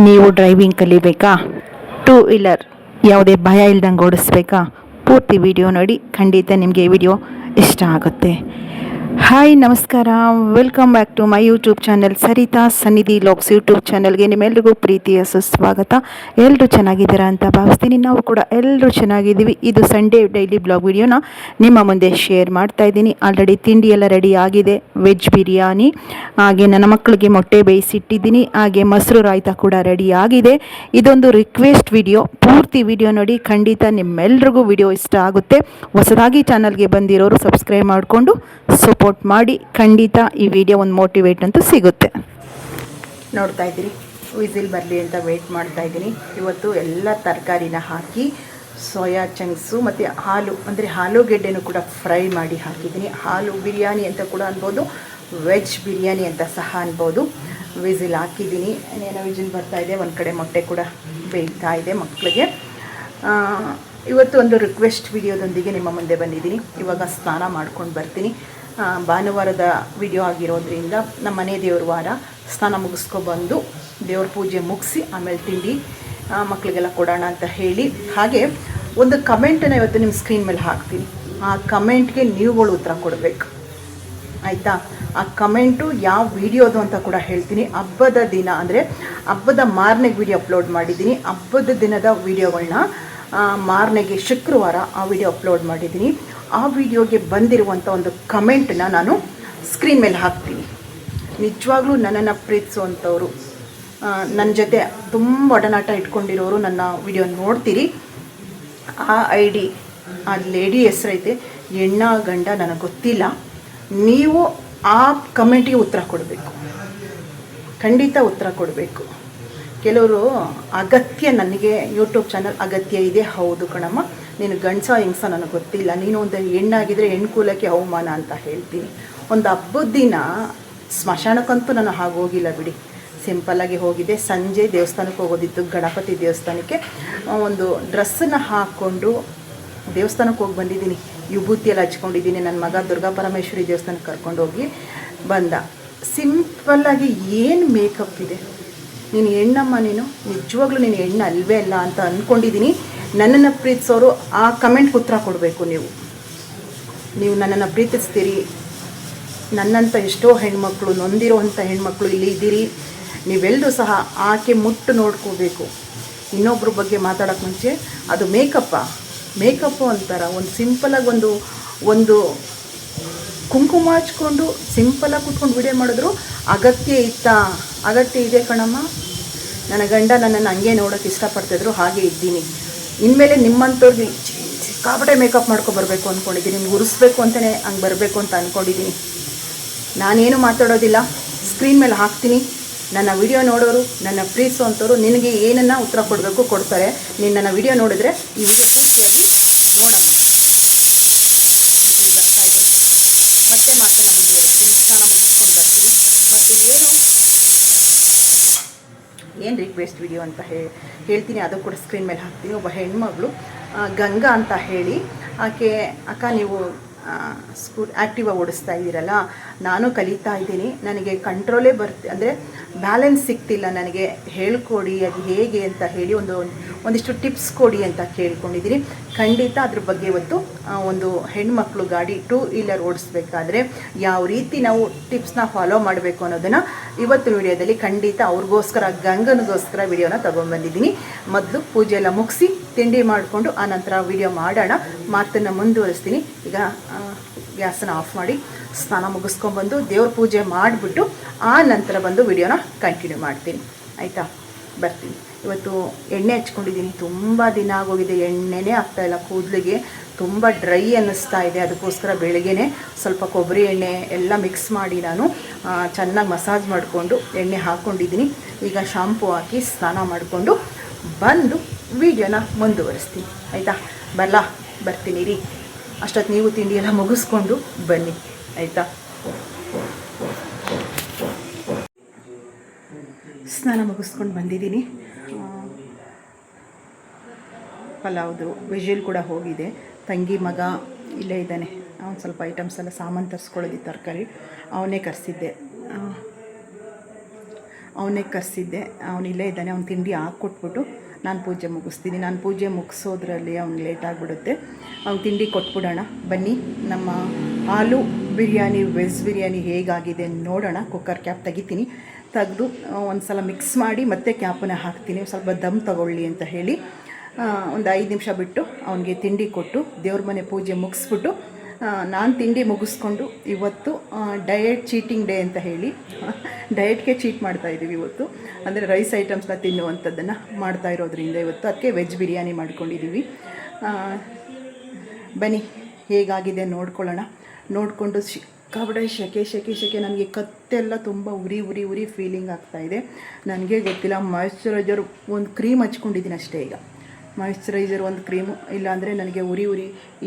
ನೀವು driving ಕಲಿಬೇಕಾ? Two wheeler ಯಾವುದೇ ಭಯ ಇಲ್ದಂಗೆ ಓಡಿಸ್ಬೇಕಾ? ಪೂರ್ತಿ ವಿಡಿಯೋ ನೋಡಿ, ಖಂಡಿತ ನಿಮಗೆ ಈ ವಿಡಿಯೋ ಇಷ್ಟ ಆಗುತ್ತೆ. ಹಾಯ್ ನಮಸ್ಕಾರ, welcome back to my YouTube channel Saritha Sannidhi logs YouTube ಚಾನಲ್ಗೆ ನಿಮ್ಮೆಲ್ರಿಗೂ ಪ್ರೀತಿಯ ಸುಸ್ವಾಗತ. ಎಲ್ಲರೂ ಚೆನ್ನಾಗಿದ್ದೀರಾ ಅಂತ ಭಾವಿಸ್ತೀನಿ. ನಾವು ಕೂಡ ಎಲ್ಲರೂ ಚೆನ್ನಾಗಿದ್ದೀವಿ. ಇದು ಸಂಡೇ ಡೈಲಿ ಬ್ಲಾಗ್ ವಿಡಿಯೋನ ನಿಮ್ಮ ಮುಂದೆ ಶೇರ್ ಮಾಡ್ತಾ ಇದ್ದೀನಿ. ಆಲ್ರೆಡಿ ತಿಂಡಿ ಎಲ್ಲ ರೆಡಿ ಆಗಿದೆ. ವೆಜ್ ಬಿರಿಯಾನಿ, ಹಾಗೆ ನನ್ನ ಮಕ್ಕಳಿಗೆ ಮೊಟ್ಟೆ ಬೇಯಿಸಿಟ್ಟಿದ್ದೀನಿ, ಹಾಗೆ ಮೊಸರು ರಾಯ್ತ ಕೂಡ ರೆಡಿ ಆಗಿದೆ. ಇದೊಂದು ರಿಕ್ವೆಸ್ಟ್ ವಿಡಿಯೋ, ಪೂರ್ತಿ ವಿಡಿಯೋ ನೋಡಿ, ಖಂಡಿತ ನಿಮ್ಮೆಲ್ರಿಗೂ ವಿಡಿಯೋ ಇಷ್ಟ ಆಗುತ್ತೆ. ಹೊಸದಾಗಿ ಚಾನಲ್ಗೆ ಬಂದಿರೋರು ಸಬ್ಸ್ಕ್ರೈಬ್ ಮಾಡಿಕೊಂಡು ಸಪೋರ್ಟ್ ಮಾಡಿ. ಖಂಡಿತ ಈ ವಿಡಿಯೋ ಒಂದು ಮೋಟಿವೇಟ್ ಅಂತೂ ಸಿಗುತ್ತೆ. ನೋಡ್ತಾ ಇದ್ದೀರಿ, ವಿಸಿಲ್ ಬರಲಿ ಅಂತ ವೆಯ್ಟ್ ಮಾಡ್ತಾ ಇದ್ದೀನಿ. ಇವತ್ತು ಎಲ್ಲ ತರಕಾರಿನ ಹಾಕಿ ಸೋಯಾ ಚಂಕ್ಸು ಮತ್ತು ಹಾಲು ಅಂದರೆ ಆಲೂಗೆಡ್ಡೆನೂ ಕೂಡ ಫ್ರೈ ಮಾಡಿ ಹಾಕಿದ್ದೀನಿ. ಹಾಲು ಬಿರಿಯಾನಿ ಅಂತ ಕೂಡ ಅನ್ಬೋದು, ವೆಜ್ ಬಿರಿಯಾನಿ ಅಂತ ಸಹ ಅನ್ಬೋದು. ವಿಸಿಲ್ ಹಾಕಿದ್ದೀನಿ, ಏನೇನೋ ವಿಸಿಲ್ ಬರ್ತಾ ಇದೆ. ಒಂದು ಕಡೆ ಮೊಟ್ಟೆ ಕೂಡ ಬೇಯ್ತಾ ಇದೆ ಮಕ್ಕಳಿಗೆ. ಇವತ್ತು ಒಂದು ರಿಕ್ವೆಸ್ಟ್ ವಿಡಿಯೋದೊಂದಿಗೆ ನಿಮ್ಮ ಮುಂದೆ ಬಂದಿದ್ದೀನಿ. ಇವಾಗ ಸ್ನಾನ ಮಾಡ್ಕೊಂಡು ಬರ್ತೀನಿ. ಭಾನುವಾರದ ವಿಡಿಯೋ ಆಗಿರೋದ್ರಿಂದ ನಮ್ಮ ಮನೆ ದೇವ್ರ ವಾರ, ಸ್ನಾನ ಮುಗಿಸ್ಕೊಬಂದು ದೇವ್ರ ಪೂಜೆ ಮುಗಿಸಿ ಆಮೇಲೆ ತಿಂಡಿ ಮಕ್ಕಳಿಗೆಲ್ಲ ಕೊಡೋಣ ಅಂತ ಹೇಳಿ. ಹಾಗೆ ಒಂದು ಕಮೆಂಟನ್ನು ಇವತ್ತು ನಿಮ್ಮ ಸ್ಕ್ರೀನ್ ಮೇಲೆ ಹಾಕ್ತೀನಿ. ಆ ಕಮೆಂಟ್ಗೆ ನೀವುಗಳು ಉತ್ತರ ಕೊಡಬೇಕು, ಆಯಿತಾ? ಆ ಕಮೆಂಟು ಯಾವ ವಿಡಿಯೋದು ಅಂತ ಕೂಡ ಹೇಳ್ತೀನಿ. ಹಬ್ಬದ ದಿನ ಅಂದರೆ ಹಬ್ಬದ ಮಾರನೆಗೆ ವಿಡಿಯೋ ಅಪ್ಲೋಡ್ ಮಾಡಿದ್ದೀನಿ. ಹಬ್ಬದ ದಿನದ ವಿಡಿಯೋಗಳನ್ನ ಮಾರನೆಗೆ ಶುಕ್ರವಾರ ಆ ವಿಡಿಯೋ ಅಪ್ಲೋಡ್ ಮಾಡಿದ್ದೀನಿ. ಆ ವಿಡಿಯೋಗೆ ಬಂದಿರುವಂಥ ಒಂದು ಕಮೆಂಟನ್ನ ನಾನು ಸ್ಕ್ರೀನ್ ಮೇಲೆ ಹಾಕ್ತೀನಿ. ನಿಜವಾಗ್ಲೂ ನನ್ನನ್ನು ಪ್ರೀತಿಸುವಂಥವ್ರು, ನನ್ನ ಜೊತೆ ತುಂಬ ಒಡನಾಟ ಇಟ್ಕೊಂಡಿರೋರು ನನ್ನ ವಿಡಿಯೋ ನೋಡ್ತೀರಿ. ಆ ID, ಆ ಲೇಡಿ ಹೆಸರೈತೆ ಹೆಣ್ಣ ಗಂಡ ನನಗೆ ಗೊತ್ತಿಲ್ಲ. ನೀವು ಆ ಕಮೆಂಟಿಗೆ ಉತ್ತರ ಕೊಡಬೇಕು, ಖಂಡಿತ ಉತ್ತರ ಕೊಡಬೇಕು. ಕೆಲವರು ಅಗತ್ಯ, ನನಗೆ ಯೂಟ್ಯೂಬ್ ಚಾನಲ್ ಅಗತ್ಯ ಇದೆ. ಹೌದು ಕಣಮ್ಮ, ನೀನು ಗಂಡಸ ಹೆಂಗಸ ನನಗೆ ಗೊತ್ತಿಲ್ಲ, ನೀನು ಒಂದು ಹೆಣ್ಣಾಗಿದ್ದರೆ ಹೆಣ್ಕೂಲಕ್ಕೆ ಅವಮಾನ ಅಂತ ಹೇಳ್ತೀನಿ. ಒಂದು ಹಬ್ಬದ ದಿನ ಸ್ಮಶಾನಕ್ಕಂತೂ ನಾನು ಹೋಗಿಲ್ಲ ಬಿಡಿ, ಸಿಂಪಲ್ಲಾಗಿ ಹೋಗಿದ್ದೆ. ಸಂಜೆ ದೇವಸ್ಥಾನಕ್ಕೆ ಹೋಗೋದಿತ್ತು, ಗಣಪತಿ ದೇವಸ್ಥಾನಕ್ಕೆ. ಒಂದು ಡ್ರೆಸ್ಸನ್ನು ಹಾಕ್ಕೊಂಡು ದೇವಸ್ಥಾನಕ್ಕೆ ಹೋಗಿ ಬಂದಿದ್ದೀನಿ. ವಿಭೂತಿಯಲ್ಲಿ ಹಚ್ಕೊಂಡಿದ್ದೀನಿ. ನನ್ನ ಮಗ ದುರ್ಗಾ ಪರಮೇಶ್ವರಿ ದೇವಸ್ಥಾನಕ್ಕೆ ಕರ್ಕೊಂಡೋಗಿ ಬಂದ. ಸಿಂಪಲ್ಲಾಗಿ ಏನು ಮೇಕಪ್ ಇದೆ, ನೀನು ಹೆಣ್ಣಮ್ಮ, ನೀನು ನಿಜವಾಗ್ಲೂ ನೀನು ಹೆಣ್ಣು ಅಲ್ವೇ ಅಲ್ಲ ಅಂತ ಅಂದ್ಕೊಂಡಿದ್ದೀನಿ. ನನ್ನನ್ನು ಪ್ರೀತಿಸೋರು ಆ ಕಮೆಂಟ್ಗೆ ಉತ್ತರ ಕೊಡಬೇಕು. ನೀವು ನನ್ನನ್ನು ಪ್ರೀತಿಸ್ತೀರಿ. ನನ್ನಂಥ ಎಷ್ಟೋ ಹೆಣ್ಮಕ್ಳು, ನೊಂದಿರೋವಂಥ ಹೆಣ್ಮಕ್ಳು ಇಲ್ಲಿ ಇದ್ದೀರಿ. ನೀವೆಲ್ಲರೂ ಸಹ ಆಕೆ ಮುಟ್ಟು ನೋಡ್ಕೋಬೇಕು. ಇನ್ನೊಬ್ಬರ ಬಗ್ಗೆ ಮಾತಾಡೋಕ್ಕೆ ಮುಂಚೆ ಅದು ಮೇಕಪ್ಪು ಅಂತಾರ. ಒಂದು ಸಿಂಪಲಾಗಿ ಒಂದು ಕುಂಕುಮ ಹಚ್ಕೊಂಡು ಸಿಂಪಲಾಗಿ ಕೂತ್ಕೊಂಡು ವಿಡಿಯೋ ಮಾಡಿದ್ರು ಅಗತ್ಯ ಇತ್ತಾ? ಅಗತ್ಯ ಇದೆ ಕಣಮ್ಮ. ನನ್ನ ಗಂಡ ನನ್ನನ್ನು ಹಂಗೆ ನೋಡೋಕ್ಕೆ ಇಷ್ಟಪಡ್ತಿದ್ರು, ಹಾಗೆ ಇದ್ದೀನಿ. ಇನ್ಮೇಲೆ ನಿಮ್ಮಂಥವ್ರಿಗೆ ಸಿಕ್ಕಾಪಟ್ಟೆ ಮೇಕಪ್ ಮಾಡ್ಕೊಬರ್ಬೇಕು ಅಂದ್ಕೊಂಡಿದ್ದೀನಿ. ನಿಮ್ಗೆ ಉರಿಸ್ಬೇಕು ಅಂತಲೇ ಹಂಗೆ ಬರಬೇಕು ಅಂತ ಅಂದ್ಕೊಂಡಿದ್ದೀನಿ. ನಾನೇನು ಮಾತಾಡೋದಿಲ್ಲ, ಸ್ಕ್ರೀನ್ ಮೇಲೆ ಹಾಕ್ತೀನಿ. ನನ್ನ ವಿಡಿಯೋ ನೋಡೋರು, ನನ್ನ ಪ್ರೀತಿಸುವಂಥವ್ರು ನಿನಗೆ ಏನನ್ನ ಉತ್ತರ ಕೊಡಬೇಕು ಕೊಡ್ತಾರೆ. ನೀನು ನನ್ನ ವಿಡಿಯೋ ನೋಡಿದ್ರೆ ಈ ವಿಡಿಯೋ ಪೂರ್ತಿಯಾಗಿ ನೋಡೋಣ. ಬರ್ತಾ ಇದ್ದೀನಿ, ಮತ್ತೆ ಮಾತನ್ನು ಮುಂದುವರಿಸ್ತೀನಿ. ಸ್ನಾನ ಮುಗಿಸ್ಕೊಂಡು ಬರ್ತೀನಿ. ಮತ್ತು ಏನು ರಿಕ್ವೆಸ್ಟ್ ವಿಡಿಯೋ ಅಂತ ಹೇಳ್ತೀನಿ, ಅದು ಕೂಡ ಸ್ಕ್ರೀನ್ ಮೇಲೆ ಹಾಕ್ತೀನಿ. ಒಬ್ಬ ಹೆಣ್ಮಗಳು ಗಂಗಾ ಅಂತ ಹೇಳಿ, ಆಕೆ ಅಕ್ಕ ನೀವು ಆ್ಯಕ್ಟಿವಾ ಓಡಿಸ್ತಾ ಇದ್ದೀರಲ್ಲ, ನಾನು ಕಲಿತಾ ಇದ್ದೀನಿ, ನನಗೆ ಕಂಟ್ರೋಲೇ ಅಂದರೆ ಬ್ಯಾಲೆನ್ಸ್ ಸಿಗ್ತಿಲ್ಲ, ನನಗೆ ಹೇಳ್ಕೊಡಿ ಅದು ಹೇಗೆ ಅಂತ ಹೇಳಿ ಒಂದಿಷ್ಟು ಟಿಪ್ಸ್ ಕೊಡಿ ಅಂತ ಕೇಳ್ಕೊಂಡಿದ್ದೀನಿ. ಖಂಡಿತ ಅದ್ರ ಬಗ್ಗೆ ಇವತ್ತು ಒಂದು ಹೆಣ್ಮಕ್ಳು ಗಾಡಿ ಟೂ ವೀಲರ್ ಓಡಿಸ್ಬೇಕಾದ್ರೆ ಯಾವ ರೀತಿ ನಾವು ಟಿಪ್ಸ್ನ ಫಾಲೋ ಮಾಡಬೇಕು ಅನ್ನೋದನ್ನು ಇವತ್ತಿನ ವಿಡಿಯೋದಲ್ಲಿ ಖಂಡಿತ ಅವ್ರಿಗೋಸ್ಕರ, ಗಂಗನಿಗೋಸ್ಕರ ವಿಡಿಯೋನ ತೊಗೊಂಡ್ಬಂದಿದ್ದೀನಿ. ಮೊದಲು ಪೂಜೆ ಎಲ್ಲ ಮುಗಿಸಿ ತಿಂಡಿ ಮಾಡಿಕೊಂಡು ಆನಂತರ ವಿಡಿಯೋ ಮಾಡೋಣ. ಮಾತನ್ನು ಮುಂದುವರಿಸ್ತೀನಿ. ಈಗ ಗ್ಯಾಸನ್ನು ಆಫ್ ಮಾಡಿ ಸ್ನಾನ ಮುಗಿಸ್ಕೊಂಡ್ಬಂದು ದೇವ್ರ ಪೂಜೆ ಮಾಡಿಬಿಟ್ಟು ಆ ನಂತರ ಬಂದು ವಿಡಿಯೋನ ಕಂಟಿನ್ಯೂ ಮಾಡ್ತೀನಿ, ಆಯಿತಾ? ಬರ್ತೀನಿ. ಇವತ್ತು ಎಣ್ಣೆ ಹಚ್ಕೊಂಡಿದ್ದೀನಿ. ತುಂಬ ದಿನ ಆಗೋಗಿದೆ, ಎಣ್ಣೆನೇ ಆಗ್ತಾಯಿಲ್ಲ. ಕೂದಲಿಗೆ ತುಂಬ ಡ್ರೈ ಅನ್ನಿಸ್ತಾ ಇದೆ. ಅದಕ್ಕೋಸ್ಕರ ಬೆಳಗ್ಗೆನೇ ಸ್ವಲ್ಪ ಕೊಬ್ಬರಿ ಎಣ್ಣೆ ಎಲ್ಲ ಮಿಕ್ಸ್ ಮಾಡಿ ನಾನು ಚೆನ್ನಾಗಿ ಮಸಾಜ್ ಮಾಡಿಕೊಂಡು ಎಣ್ಣೆ ಹಾಕ್ಕೊಂಡಿದ್ದೀನಿ. ಈಗ ಶಾಂಪೂ ಹಾಕಿ ಸ್ನಾನ ಮಾಡಿಕೊಂಡು ಬಂದು ವಿಡಿಯೋನ ಮುಂದುವರಿಸ್ತೀನಿ, ಆಯಿತಾ? ಬರ್ತೀನಿ ರೀ. ಅಷ್ಟೊತ್ತು ನೀವು ತಿಂಡಿ ಎಲ್ಲ ಮುಗಿಸ್ಕೊಂಡು ಬನ್ನಿ, ಆಯಿತಾ? ಸ್ನಾನ ಮುಗಿಸ್ಕೊಂಡು ಬಂದಿದ್ದೀನಿ. ಪಲಾವ್ದು ವಿಜಿಲ್ ಕೂಡ ಹೋಗಿದೆ. ತಂಗಿ ಮಗ ಇಲ್ಲೇ ಇದ್ದಾನೆ. ಅವನು ಸ್ವಲ್ಪ ಐಟಮ್ಸ್ ಎಲ್ಲ ಸಾಮಾನು ತರಿಸ್ಕೊಳ್ಳೋದು, ತರಕಾರಿ ಅವನೇ ಕರೆಸಿದ್ದೆ. ಅವನೇ ಕರೆಸಿದ್ದೆ. ಅವನಿಲ್ಲೇ ಇದ್ದಾನೆ. ಅವ್ನು ತಿಂಡಿ ಹಾಕ್ಕೊಟ್ಬಿಟ್ಟು ನಾನು ಪೂಜೆ ಮುಗಿಸ್ತೀನಿ. ನಾನು ಪೂಜೆ ಮುಗಿಸೋದ್ರಲ್ಲಿ ಅವ್ನಿಗೆ ಲೇಟ್ ಆಗಿಬಿಡುತ್ತೆ. ಅವ್ನು ತಿಂಡಿ ಕೊಟ್ಬಿಡೋಣ ಬನ್ನಿ. ನಮ್ಮ ಆಲೂ ಬಿರಿಯಾನಿ, ವೆಜ್ ಬಿರಿಯಾನಿ ಹೇಗಾಗಿದೆ ನೋಡೋಣ. ಕುಕ್ಕರ್ ಕ್ಯಾಪ್ ತೆಗಿತೀನಿ. ತೆಗೆದು ಒಂದು ಸಲ ಮಿಕ್ಸ್ ಮಾಡಿ ಮತ್ತೆ ಕ್ಯಾಪನ್ನು ಹಾಕ್ತೀನಿ, ಸ್ವಲ್ಪ ದಮ್ ತಗೊಳ್ಳಿ ಅಂತ ಹೇಳಿ. ಒಂದು 5 ನಿಮಿಷ ಬಿಟ್ಟು ಅವನಿಗೆ ತಿಂಡಿ ಕೊಟ್ಟು ದೇವ್ರ ಮನೆ ಪೂಜೆ ಮುಗಿಸ್ಬಿಟ್ಟು ನಾನು ತಿಂಡಿ ಮುಗಿಸ್ಕೊಂಡು ಇವತ್ತು ಡಯಟ್ ಚೀಟಿಂಗ್ ಡೇ ಅಂತ ಹೇಳಿ ಡಯಟ್ಗೆ ಚೀಟ್ ಮಾಡ್ತಾಯಿದ್ದೀವಿ ಇವತ್ತು. ಅಂದರೆ ರೈಸ್ ಐಟಮ್ಸ್ನ ತಿನ್ನುವಂಥದ್ದನ್ನು ಮಾಡ್ತಾ ಇರೋದ್ರಿಂದ ಇವತ್ತು ಅದಕ್ಕೆ ವೆಜ್ ಬಿರಿಯಾನಿ ಮಾಡ್ಕೊಂಡಿದ್ದೀವಿ. ಬನ್ನಿ ಹೇಗಾಗಿದೆ ನೋಡ್ಕೊಳ್ಳೋಣ. ನೋಡಿಕೊಂಡು ಸಿಕ್ಕಾಬಿಟ್ಟೆ ಸೆಕೆ ನನಗೆ ಕತ್ತೆಲ್ಲ ತುಂಬ ಉರಿ ಫೀಲಿಂಗ್ ಆಗ್ತಾಯಿದೆ. ನನಗೆ ಗೊತ್ತಿಲ್ಲ. ಮಾಯ್ಶ್ಚರೈಸರ್ ಒಂದು ಕ್ರೀಮ್ ಹಚ್ಕೊಂಡಿದ್ದೀನಿ ಅಷ್ಟೇ. ಈಗ ಮಾಯ್ಶ್ಚರೈಸರ್ ಒಂದು ಕ್ರೀಮು, ಇಲ್ಲಾಂದರೆ ನನಗೆ ಉರಿ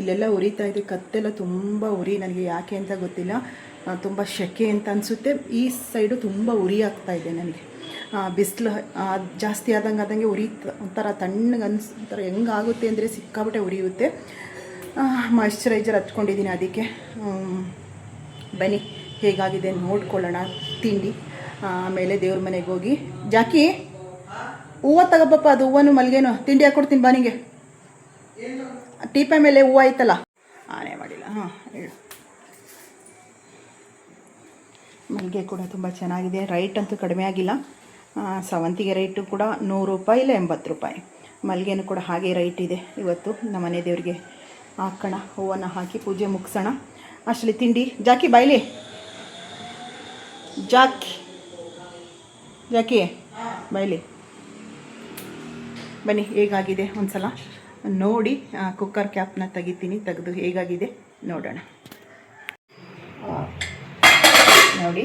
ಇಲ್ಲೆಲ್ಲ ಉರಿತಾ ಇದೆ. ಕತ್ತೆಲ್ಲ ತುಂಬ ಉರಿ, ನನಗೆ ಯಾಕೆ ಅಂತ ಗೊತ್ತಿಲ್ಲ. ತುಂಬ ಸೆಕೆ ಅಂತ ಅನಿಸುತ್ತೆ. ಈ ಸೈಡು ತುಂಬ ಉರಿ ಆಗ್ತಾಯಿದೆ ನನಗೆ. ಬಿಸಿಲು ಜಾಸ್ತಿ ಆದಂಗೆ ಒಂಥರ ತಣ್ಣಗೆ ಒಂಥರ ಹೆಂಗಾಗುತ್ತೆ ಅಂದರೆ ಸಿಕ್ಕಾಬಿಟ್ಟೆ ಉರಿಯುತ್ತೆ. ಮಾಯ್ಶ್ಚರೈಸರ್ ಹಚ್ಕೊಂಡಿದ್ದೀನಿ ಅದಕ್ಕೆ. ಬನ್ನಿ ಹೇಗಾಗಿದೆ ನೋಡ್ಕೊಳ್ಳೋಣ. ತಿಂಡಿ ಆಮೇಲೆ ದೇವ್ರ ಮನೆಗೆ ಹೋಗಿ ಜಾಕಿ ಹೂವು ತಗೋಬಪ್ಪ, ಅದು ಹೂವನು ಮಲ್ಗೆನೋ ತಿಂಡಿ ಹಾಕ್ಕೊಡ್ತೀನಿ ಬಾ. ನಿಂಗೆ ಟೀಪೆ ಮೇಲೆ ಹೂವು ಆಯ್ತಲ್ಲ, ಆನೆ ಮಾಡಿಲ್ಲ. ಹೇಳು. ಮಲ್ಲಿಗೆ ಕೂಡ ತುಂಬ ಚೆನ್ನಾಗಿದೆ. ರೈಟ್ ಅಂತೂ ಕಡಿಮೆ ಆಗಿಲ್ಲ. ಸೇವಂತಿಗೆ ರೈಟು ಕೂಡ 100 ರೂಪಾಯಿ ಇಲ್ಲ 80 ರೂಪಾಯಿ. ಮಲ್ಲಿಗೆನೂ ಕೂಡ ಹಾಗೆ ರೈಟ್ ಇದೆ. ಇವತ್ತು ನಮ್ಮ ಮನೆ ದೇವರಿಗೆ ಹಾಕೋಣ, ಹೂವನ್ನು ಹಾಕಿ ಪೂಜೆ ಮುಗಿಸೋಣ. ಅಷ್ಟರಲ್ಲಿ ತಿಂಡಿ ಜಾಕಿ ಬಾಯ್ಲಿ, ಜಾಕಿ ಬಾಯ್ಲಿ. ಬನ್ನಿ ಹೇಗಾಗಿದೆ ಒಂದು ಸಲ ನೋಡಿ. ಕುಕ್ಕರ್ ಕ್ಯಾಪ್ನ ತೆಗಿತೀನಿ. ತೆಗೆದು ಹೇಗಾಗಿದೆ ನೋಡೋಣ. ನೋಡಿ,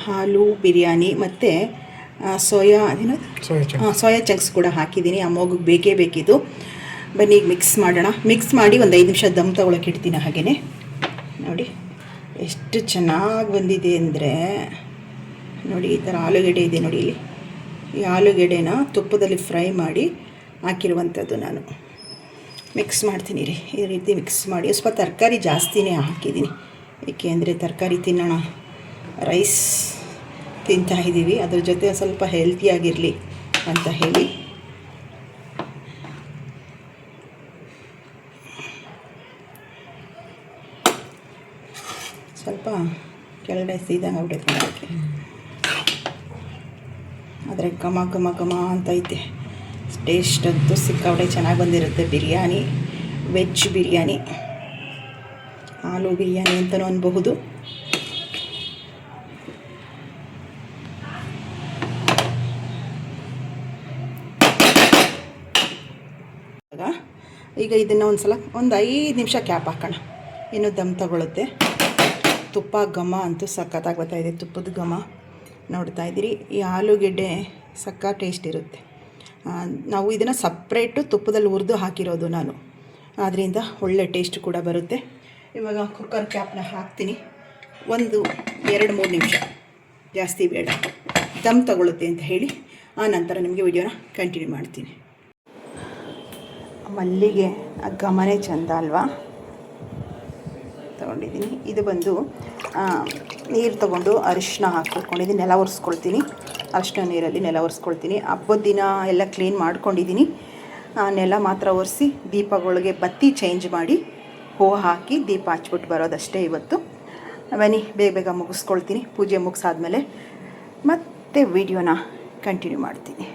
ಹಾಲು ಬಿರಿಯಾನಿ ಮತ್ತು ಸೋಯಾ ಚಂಕ್ಸ್ ಕೂಡ ಹಾಕಿದ್ದೀನಿ. ಆ ಮಗುಗೆ ಬೇಕೇ ಬೇಕಿದ್ದು. ಬನ್ನಿ ಈಗ ಮಿಕ್ಸ್ ಮಾಡೋಣ. ಮಿಕ್ಸ್ ಮಾಡಿ ಒಂದು 5 ನಿಮಿಷ ದಮ್ ತಗೊಳಕ್ಕೆ ಇಡ್ತೀನಿ. ಹಾಗೆಯೇ ನೋಡಿ ಎಷ್ಟು ಚೆನ್ನಾಗಿ ಬಂದಿದೆ ಅಂದರೆ ನೋಡಿ. ಈ ಥರ ಆಲೂಗೆಡ್ಡೆ ಇದೆ ನೋಡಿ. ಇಲ್ಲಿ ಈ ಆಲೂಗೆಡ್ಡೆನ ತುಪ್ಪದಲ್ಲಿ ಫ್ರೈ ಮಾಡಿ ಹಾಕಿರುವಂಥದ್ದು ನಾನು ಮಿಕ್ಸ್ ಮಾಡ್ತೀನಿ ರೀ. ಈ ರೀತಿ ಮಿಕ್ಸ್ ಮಾಡಿ ಸ್ವಲ್ಪ ತರಕಾರಿ ಜಾಸ್ತಿನೇ ಹಾಕಿದ್ದೀನಿ. ಏಕೆ ಅಂದರೆ ತರಕಾರಿ ತಿನ್ನೋಣ, ರೈಸ್ ತಿಂತಾಯಿದ್ದೀವಿ, ಅದ್ರ ಜೊತೆ ಸ್ವಲ್ಪ ಹೆಲ್ತಿಯಾಗಿರಲಿ ಅಂತ ಹೇಳಿ. ಸ್ವಲ್ಪ ಕೆಳಗಡೆ ಸೀದಂಗೆ ಆಗ್ಬಿಡುತ್ತೆ ಅದಕ್ಕೆ. ಆದರೆ ಘಮ ಅಂತೈತೆ. ಟೇಸ್ಟ್ ಅಂತೂ ಸಿಕ್ಕಾಬಿಟ್ಟೆ ಚೆನ್ನಾಗಿ ಬಂದಿರುತ್ತೆ. ಬಿರಿಯಾನಿ, ವೆಜ್ ಬಿರಿಯಾನಿ, ಆಲೂ ಬಿರಿಯಾನಿ ಅಂತಲೂ ಅನ್ಬಹುದು. ಈಗ ಇದನ್ನು ಒಂದು ಸಲ ಒಂದು 5 ನಿಮಿಷ ಕ್ಯಾಪ್ ಹಾಕೋಣ. ಇನ್ನೂ ದಮ್ ತಗೊಳುತ್ತೆ. ತುಪ್ಪ ಘಮ ಅಂತೂ ಸಖತ್ತಾಗಿ ಬರ್ತಾಯಿದೆ. ತುಪ್ಪದ ಘಮ ನೋಡ್ತಾ ಇದ್ದೀರಿ. ಈ ಆಲೂಗೆಡ್ಡೆ ಸಕ್ಕ ಟೇಸ್ಟ್ ಇರುತ್ತೆ. ನಾವು ಇದನ್ನು ಸಪ್ರೇಟು ತುಪ್ಪದಲ್ಲಿ ಹುರಿದು ಹಾಕಿರೋದು ನಾನು, ಆದ್ದರಿಂದ ಒಳ್ಳೆ ಟೇಸ್ಟ್ ಕೂಡ ಬರುತ್ತೆ. ಇವಾಗ ಕುಕ್ಕರ್ ಕ್ಯಾಪ್ನ ಹಾಕ್ತೀನಿ. ಒಂದು 2-3 ನಿಮಿಷ, ಜಾಸ್ತಿ ಬೇಡ, ದಮ್ ತಗೊಳುತ್ತೆ ಅಂತ ಹೇಳಿ ಆ ನಂತರ ನಿಮಗೆ ವಿಡಿಯೋನ ಕಂಟಿನ್ಯೂ ಮಾಡ್ತೀನಿ. ಮಲ್ಲಿಗೆ ಘಮನೇ ಚಂದ ಅಲ್ವಾ. ತೊಗೊಂಡಿದ್ದೀನಿ. ಇದು ಬಂದು ನೀರು ತೊಗೊಂಡು ಅರಿಶಿನ ಹಾಕ್ಕೊಂಡಿದ್ದೀನಿ. ನೆಲ ಒರೆಸ್ಕೊಳ್ತೀನಿ. ಅರಿಶಿನ ನೀರಲ್ಲಿ ನೆಲ ಒರೆಸ್ಕೊಳ್ತೀನಿ. ಹಬ್ಬದ ದಿನ ಎಲ್ಲ ಕ್ಲೀನ್ ಮಾಡ್ಕೊಂಡಿದ್ದೀನಿ. ನೆಲ ಮಾತ್ರ ಒರೆಸಿ ದೀಪಗಳಿಗೆ ಬತ್ತಿ ಚೇಂಜ್ ಮಾಡಿ ಹೂವು ಹಾಕಿ ದೀಪ ಹಚ್ಬಿಟ್ಟು ಬರೋದಷ್ಟೇ ಇವತ್ತು. ಬನ್ನಿ ಬೇಗ ಮುಗಿಸ್ಕೊಳ್ತೀನಿ. ಪೂಜೆ ಮುಗಿಸಾದ್ಮೇಲೆ ಮತ್ತೆ ವಿಡಿಯೋನ ಕಂಟಿನ್ಯೂ ಮಾಡ್ತೀನಿ.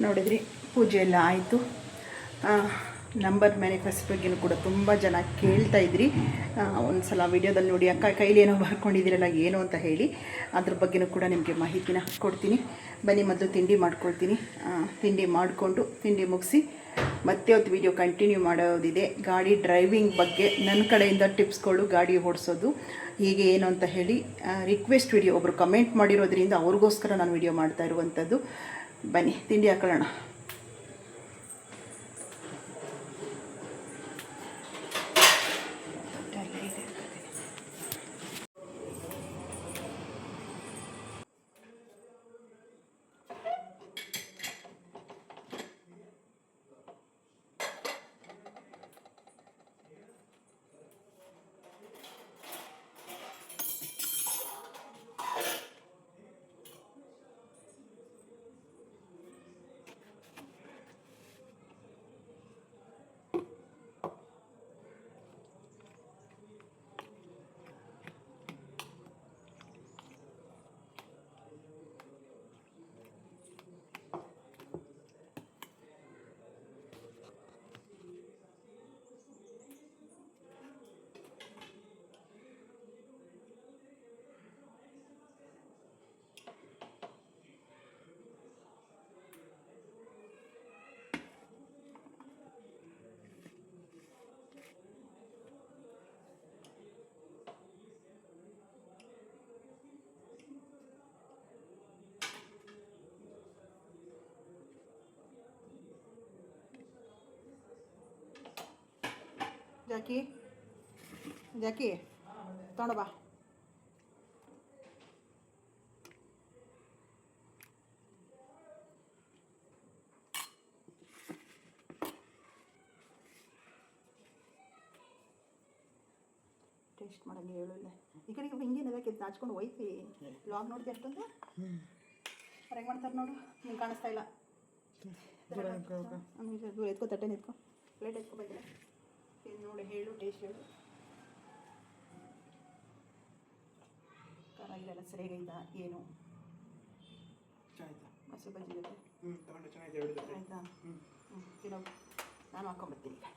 ನೋಡಿದ್ರಿ, ಪೂಜೆ ಎಲ್ಲ ಆಯಿತು. ನಂಬರ್ ಮ್ಯಾನಿಫೆಸ್ಟ್ ಬಗ್ಗೆನೂ ಕೂಡ ತುಂಬ ಜನ ಕೇಳ್ತಾಯಿದ್ರಿ. ಒಂದು ಸಲ ವಿಡಿಯೋದಲ್ಲಿ ನೋಡಿ, ಅಕ್ಕ ಕೈಲಿ ಏನೋ ಬರ್ಕೊಂಡಿದ್ದೀರಲ್ಲ ಏನು ಅಂತ ಹೇಳಿ, ಅದ್ರ ಬಗ್ಗೆನೂ ಕೂಡ ನಿಮಗೆ ಮಾಹಿತಿನ ಕೊಡ್ತೀನಿ. ಬನ್ನಿ ಮೊದಲು ತಿಂಡಿ ಮಾಡ್ಕೊಳ್ತೀನಿ. ತಿಂಡಿ ಮಾಡಿಕೊಂಡು ತಿಂಡಿ ಮುಗಿಸಿ ಮತ್ತೆ ಒಂದು ವಿಡಿಯೋ ಕಂಟಿನ್ಯೂ ಮಾಡೋದಿದೆ. ಗಾಡಿ ಡ್ರೈವಿಂಗ್ ಬಗ್ಗೆ ನನ್ನ ಕಡೆಯಿಂದ ಟಿಪ್ಸ್ಗಳು, ಗಾಡಿ ಓಡಿಸೋದು ಹೀಗೆ ಏನು ಅಂತ ಹೇಳಿ ರಿಕ್ವೆಸ್ಟ್ ವಿಡಿಯೋ ಒಬ್ಬರು ಕಮೆಂಟ್ ಮಾಡಿರೋದ್ರಿಂದ ಅವ್ರಿಗೋಸ್ಕರ ನಾನು ವಿಡಿಯೋ ಮಾಡ್ತಾ ಇರುವಂಥದ್ದು. ಬನ್ನಿ ತಿಂಡಿ ಹಾಕೊಳ್ಳೋಣ. ಜಾಕಿ ತೊಗೊಂಡು ಬಾ. ಟೇಸ್ಟ್ ಮಾಡಂಗೆ ಹೇಳಿಲ್ಲ. ಈ ಕಡೆಗೆ ಹಿಂಗೇನು ಅದಕ್ಕೆ ನಾಚ್ಕೊಂಡು ಹೋಯ್ತಿ. ಲಾಗ್ ನೋಡ್ತಿ ಅಷ್ಟೊಂದು ಹೊರಗೆ ಮಾಡ್ತಾರೆ ನೋಡು. ನಿಂಗೆ ಕಾಣಿಸ್ತಾ ಇಲ್ಲ. ದೂರ ಎತ್ಕೋ, ತಟ್ಟೆನ ಎತ್ಕೋ, ಪ್ಲೇಟ್ ಎತ್ಕೊ ಬಂದಿಲ್ಲ. ಇದು ನೋಡಿ, ಹೇಳು ಟೇಸ್ಟ್ ಹೇಳು. ಖಾರ ಇದೆಲ್ಲ ಸರಿಯಾಗೈತಾ ಏನು? ಮೊಸರು ಬಜ್ಜಿ ಜೊತೆ ಆಯಿತಾ? ತಿನ್ನೋ, ನಾನು ಹಾಕ್ಕೊಂಬರ್ತೀನಿ ಈಗ.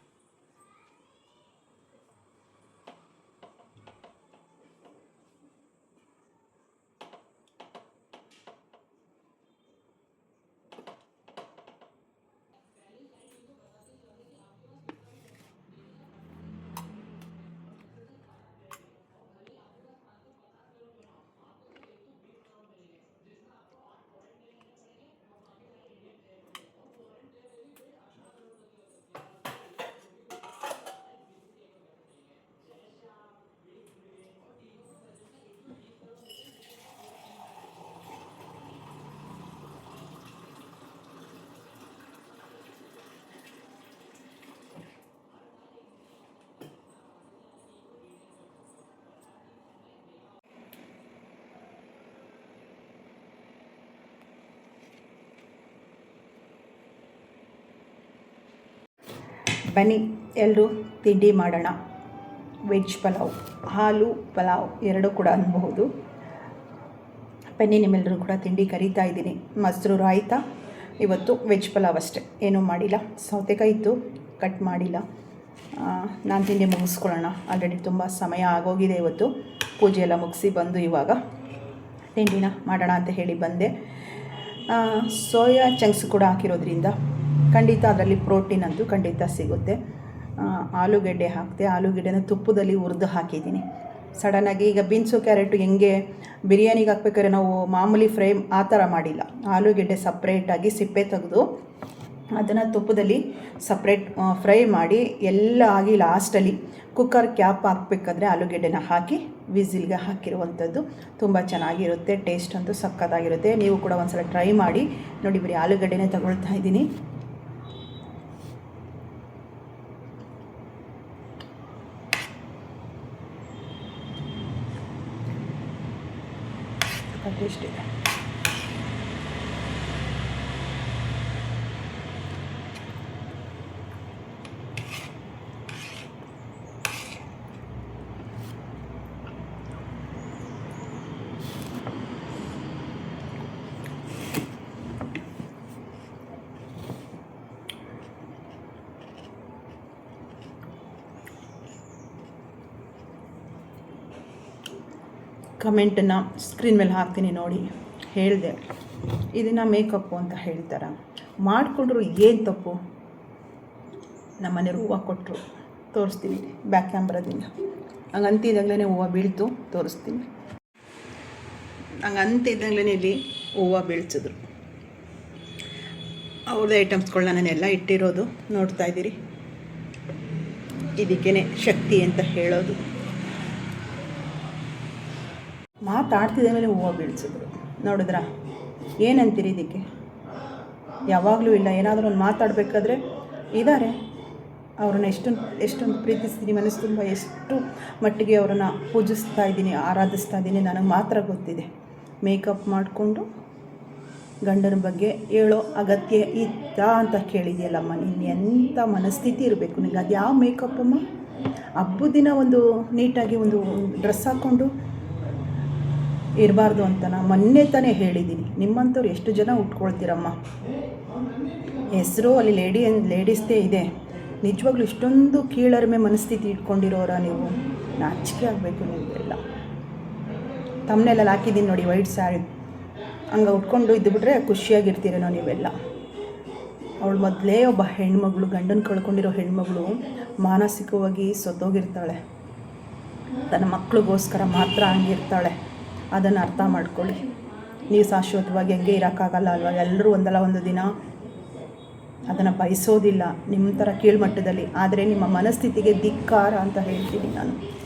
ಬನ್ನಿ ಎಲ್ಲರೂ ತಿಂಡಿ ಮಾಡೋಣ. ವೆಜ್ ಪಲಾವ್, ಹಾಲು ಪಲಾವ್ ಎರಡೂ ಕೂಡ ಅನ್ಬಹುದು. ಬನ್ನಿ ನಿಮ್ಮೆಲ್ಲರೂ ಕೂಡ ತಿಂಡಿ ಕರೀತಾ ಇದ್ದೀನಿ. ಮೊಸರು ರಾಯ್ತ. ಇವತ್ತು ವೆಜ್ ಪಲಾವ್ ಅಷ್ಟೇ, ಏನೂ ಮಾಡಿಲ್ಲ. ಸೌತೆಕಾಯಿ ಇತ್ತು, ಕಟ್ ಮಾಡಿಲ್ಲ. ನಾನು ತಿಂಡಿ ಮುಗಿಸ್ಕೊಳ್ಳೋಣ. ಆಲ್ರೆಡಿ ತುಂಬ ಸಮಯ ಆಗೋಗಿದೆ. ಇವತ್ತು ಪೂಜೆ ಎಲ್ಲ ಮುಗಿಸಿ ಬಂದು ಇವಾಗ ತಿಂಡಿನ ಮಾಡೋಣ ಅಂತ ಹೇಳಿ ಬಂದೆ. ಸೋಯಾ ಚಂಕ್ಸ್ ಕೂಡ ಹಾಕಿರೋದ್ರಿಂದ ಖಂಡಿತ ಅದರಲ್ಲಿ ಪ್ರೋಟೀನ್ ಅಂತೂ ಖಂಡಿತ ಸಿಗುತ್ತೆ. ಆಲೂಗೆಡ್ಡೆ ಹಾಕಿದೆ. ಆಲೂಗೆಡ್ಡೆನ ತುಪ್ಪದಲ್ಲಿ ಹುರಿದು ಹಾಕಿದ್ದೀನಿ. ಸಡನ್ನಾಗಿ ಈಗ ಬೀನ್ಸು ಕ್ಯಾರೆಟು ಹೆಂಗೆ ಬಿರಿಯಾನಿಗೆ ಹಾಕ್ಬೇಕಾದ್ರೆ ನಾವು ಮಾಮೂಲಿ ಫ್ರೈ ಆ ಥರ ಮಾಡಿಲ್ಲ. ಆಲೂಗೆಡ್ಡೆ ಸಪ್ರೇಟಾಗಿ ಸಿಪ್ಪೆ ತೆಗೆದು ಅದನ್ನು ತುಪ್ಪದಲ್ಲಿ ಸಪ್ರೇಟ್ ಫ್ರೈ ಮಾಡಿ ಎಲ್ಲ ಆಗಿ ಲಾಸ್ಟಲ್ಲಿ ಕುಕ್ಕರ್ ಕ್ಯಾಪ್ ಹಾಕಬೇಕಾದ್ರೆ ಆಲೂಗೆಡ್ಡೆನ ಹಾಕಿ ವಿಸಿಲ್ಗೆ ಹಾಕಿರುವಂಥದ್ದು. ತುಂಬ ಚೆನ್ನಾಗಿರುತ್ತೆ. ಟೇಸ್ಟ್ ಅಂತೂ ಸಕ್ಕತ್ತಾಗಿರುತ್ತೆ. ನೀವು ಕೂಡ ಒಂದ್ಸಲ ಟ್ರೈ ಮಾಡಿ ನೋಡಿ. ಬರೀ ಆಲೂಗಡ್ಡೆನೇ ತಗೊಳ್ತಾ ಇದ್ದೀನಿ. ಟೇಸ್ಟ್ ಇದೆ. ಕಮೆಂಟನ್ನು ಸ್ಕ್ರೀನ್ ಮೇಲೆ ಹಾಕ್ತೀನಿ ನೋಡಿ. ಹೇಳಿದೆ ಇದನ್ನು ಮೇಕಪ್ಪು ಅಂತ ಹೇಳ್ತಾರೆ. ಮಾಡಿಕೊಂಡ್ರು ಏನು ತಪ್ಪು? ನಮ್ಮ ಮನೆಯವ್ರು ಹೂವು ಕೊಟ್ಟರು, ತೋರಿಸ್ತೀನಿ ಬ್ಯಾಕ್ ಕ್ಯಾಮ್ರಾದಿಂದ. ಹಂಗೆ ಅಂತಿದ್ದಾಗಲೇ ಹೂವು ಬೀಳ್ತು, ತೋರಿಸ್ತೀನಿ. ಹಂಗೆ ಅಂತಿದ್ದಾಗಲೇ ಇಲ್ಲಿ ಹೂವು ಬೀಳ್ಸಿದ್ರು. ಅವ್ರದ್ದು ಐಟಮ್ಸ್ಗಳನ್ನ ನಾನೆಲ್ಲ ಇಟ್ಟಿರೋದು ನೋಡ್ತಾ ಇದ್ದೀರಿ. ಇದಕ್ಕೇ ಶಕ್ತಿ ಅಂತ ಹೇಳೋದು. ಮಾತಾಡ್ತಿದ್ದ ಮೇಲೆ ಹೂವು ಬೀಳ್ಸಿದ್ರು. ನೋಡಿದ್ರಾ? ಏನಂತೀರಿ ಇದಕ್ಕೆ? ಯಾವಾಗಲೂ ಇಲ್ಲ, ಏನಾದರೂ ಒಂದು ಮಾತಾಡಬೇಕಾದ್ರೆ ಇದ್ದಾರೆ. ಅವ್ರನ್ನ ಎಷ್ಟೊಂದು ಪ್ರೀತಿಸ್ತೀನಿ, ಮನಸ್ಸು ತುಂಬ ಎಷ್ಟು ಮಟ್ಟಿಗೆ ಅವರನ್ನು ಪೂಜಿಸ್ತಾ ಇದ್ದೀನಿ, ಆರಾಧಿಸ್ತಾ ಇದ್ದೀನಿ ನನಗೆ ಮಾತ್ರ ಗೊತ್ತಿದೆ. ಮೇಕಪ್ ಮಾಡಿಕೊಂಡು ಗಂಡನ ಬಗ್ಗೆ ಹೇಳೋ ಅಗತ್ಯ ಇತ್ತ ಅಂತ ಕೇಳಿದೆಯಲ್ಲಮ್ಮ. ನಿನ್ನ ಎಂಥ ಮನಸ್ಥಿತಿ ಇರಬೇಕು ನಿನಗೆ? ಅದು ಯಾವ ಮೇಕಪ್ಪಮ್ಮ? ಹಬ್ಬದ ದಿನ ಒಂದು ನೀಟಾಗಿ ಒಂದು ಡ್ರೆಸ್ ಹಾಕ್ಕೊಂಡು ಇರಬಾರ್ದು ಅಂತ ನಾನು ಮೊನ್ನೆ ತಾನೇ ಹೇಳಿದ್ದೀನಿ. ನಿಮ್ಮಂಥವ್ರು ಎಷ್ಟು ಜನ ಉಟ್ಕೊಳ್ತೀರಮ್ಮ? ಹೆಸರು ಅಲ್ಲಿ ಲೇಡೀಸ್ದೇ ಇದೆ. ನಿಜವಾಗ್ಲೂ ಇಷ್ಟೊಂದು ಕೀಳರಿಮೆ ಮನಸ್ಥಿತಿ ಇಟ್ಕೊಂಡಿರೋರ ನೀವು? ನಾಚಿಕೆ ಆಗಬೇಕು ನಿಮಗೆಲ್ಲ. ತಮ್ಮನೆಲ್ಲ ಹಾಕಿದ್ದೀನಿ ನೋಡಿ, ವೈಟ್ ಸ್ಯಾರಿ ಹಂಗೆ ಉಟ್ಕೊಂಡು ಇದ್ದುಬಿಟ್ರೆ ಖುಷಿಯಾಗಿರ್ತೀರೇನೋ ನೀವೆಲ್ಲ. ಅವಳು ಮೊದಲೇ ಒಬ್ಬ ಹೆಣ್ಮಗಳು, ಗಂಡನ ಕಳ್ಕೊಂಡಿರೋ ಹೆಣ್ಮಗಳು ಮಾನಸಿಕವಾಗಿ ಸತ್ತೋಗಿರ್ತಾಳೆ. ತನ್ನ ಮಕ್ಕಳಿಗೋಸ್ಕರ ಮಾತ್ರ ಹಂಗಿರ್ತಾಳೆ. ಅದನ್ನು ಅರ್ಥ ಮಾಡ್ಕೊಳ್ಳಿ. ನೀವು ಶಾಶ್ವತವಾಗಿ ಹಂಗೆ ಇರೋಕ್ಕಾಗಲ್ಲ ಅಲ್ವಾ? ಎಲ್ಲರೂ ಒಂದಲ್ಲ ಒಂದು ದಿನ ಅದನ್ನು ಬಯಸೋದಿಲ್ಲ ನಿಮ್ಮ ಥರ ಕೀಳ್ಮಟ್ಟದಲ್ಲಿ. ಆದರೆ ನಿಮ್ಮ ಮನಸ್ಥಿತಿಗೆ ಧಿಕ್ಕಾರ ಅಂತ ಹೇಳ್ತೀನಿ ನಾನು,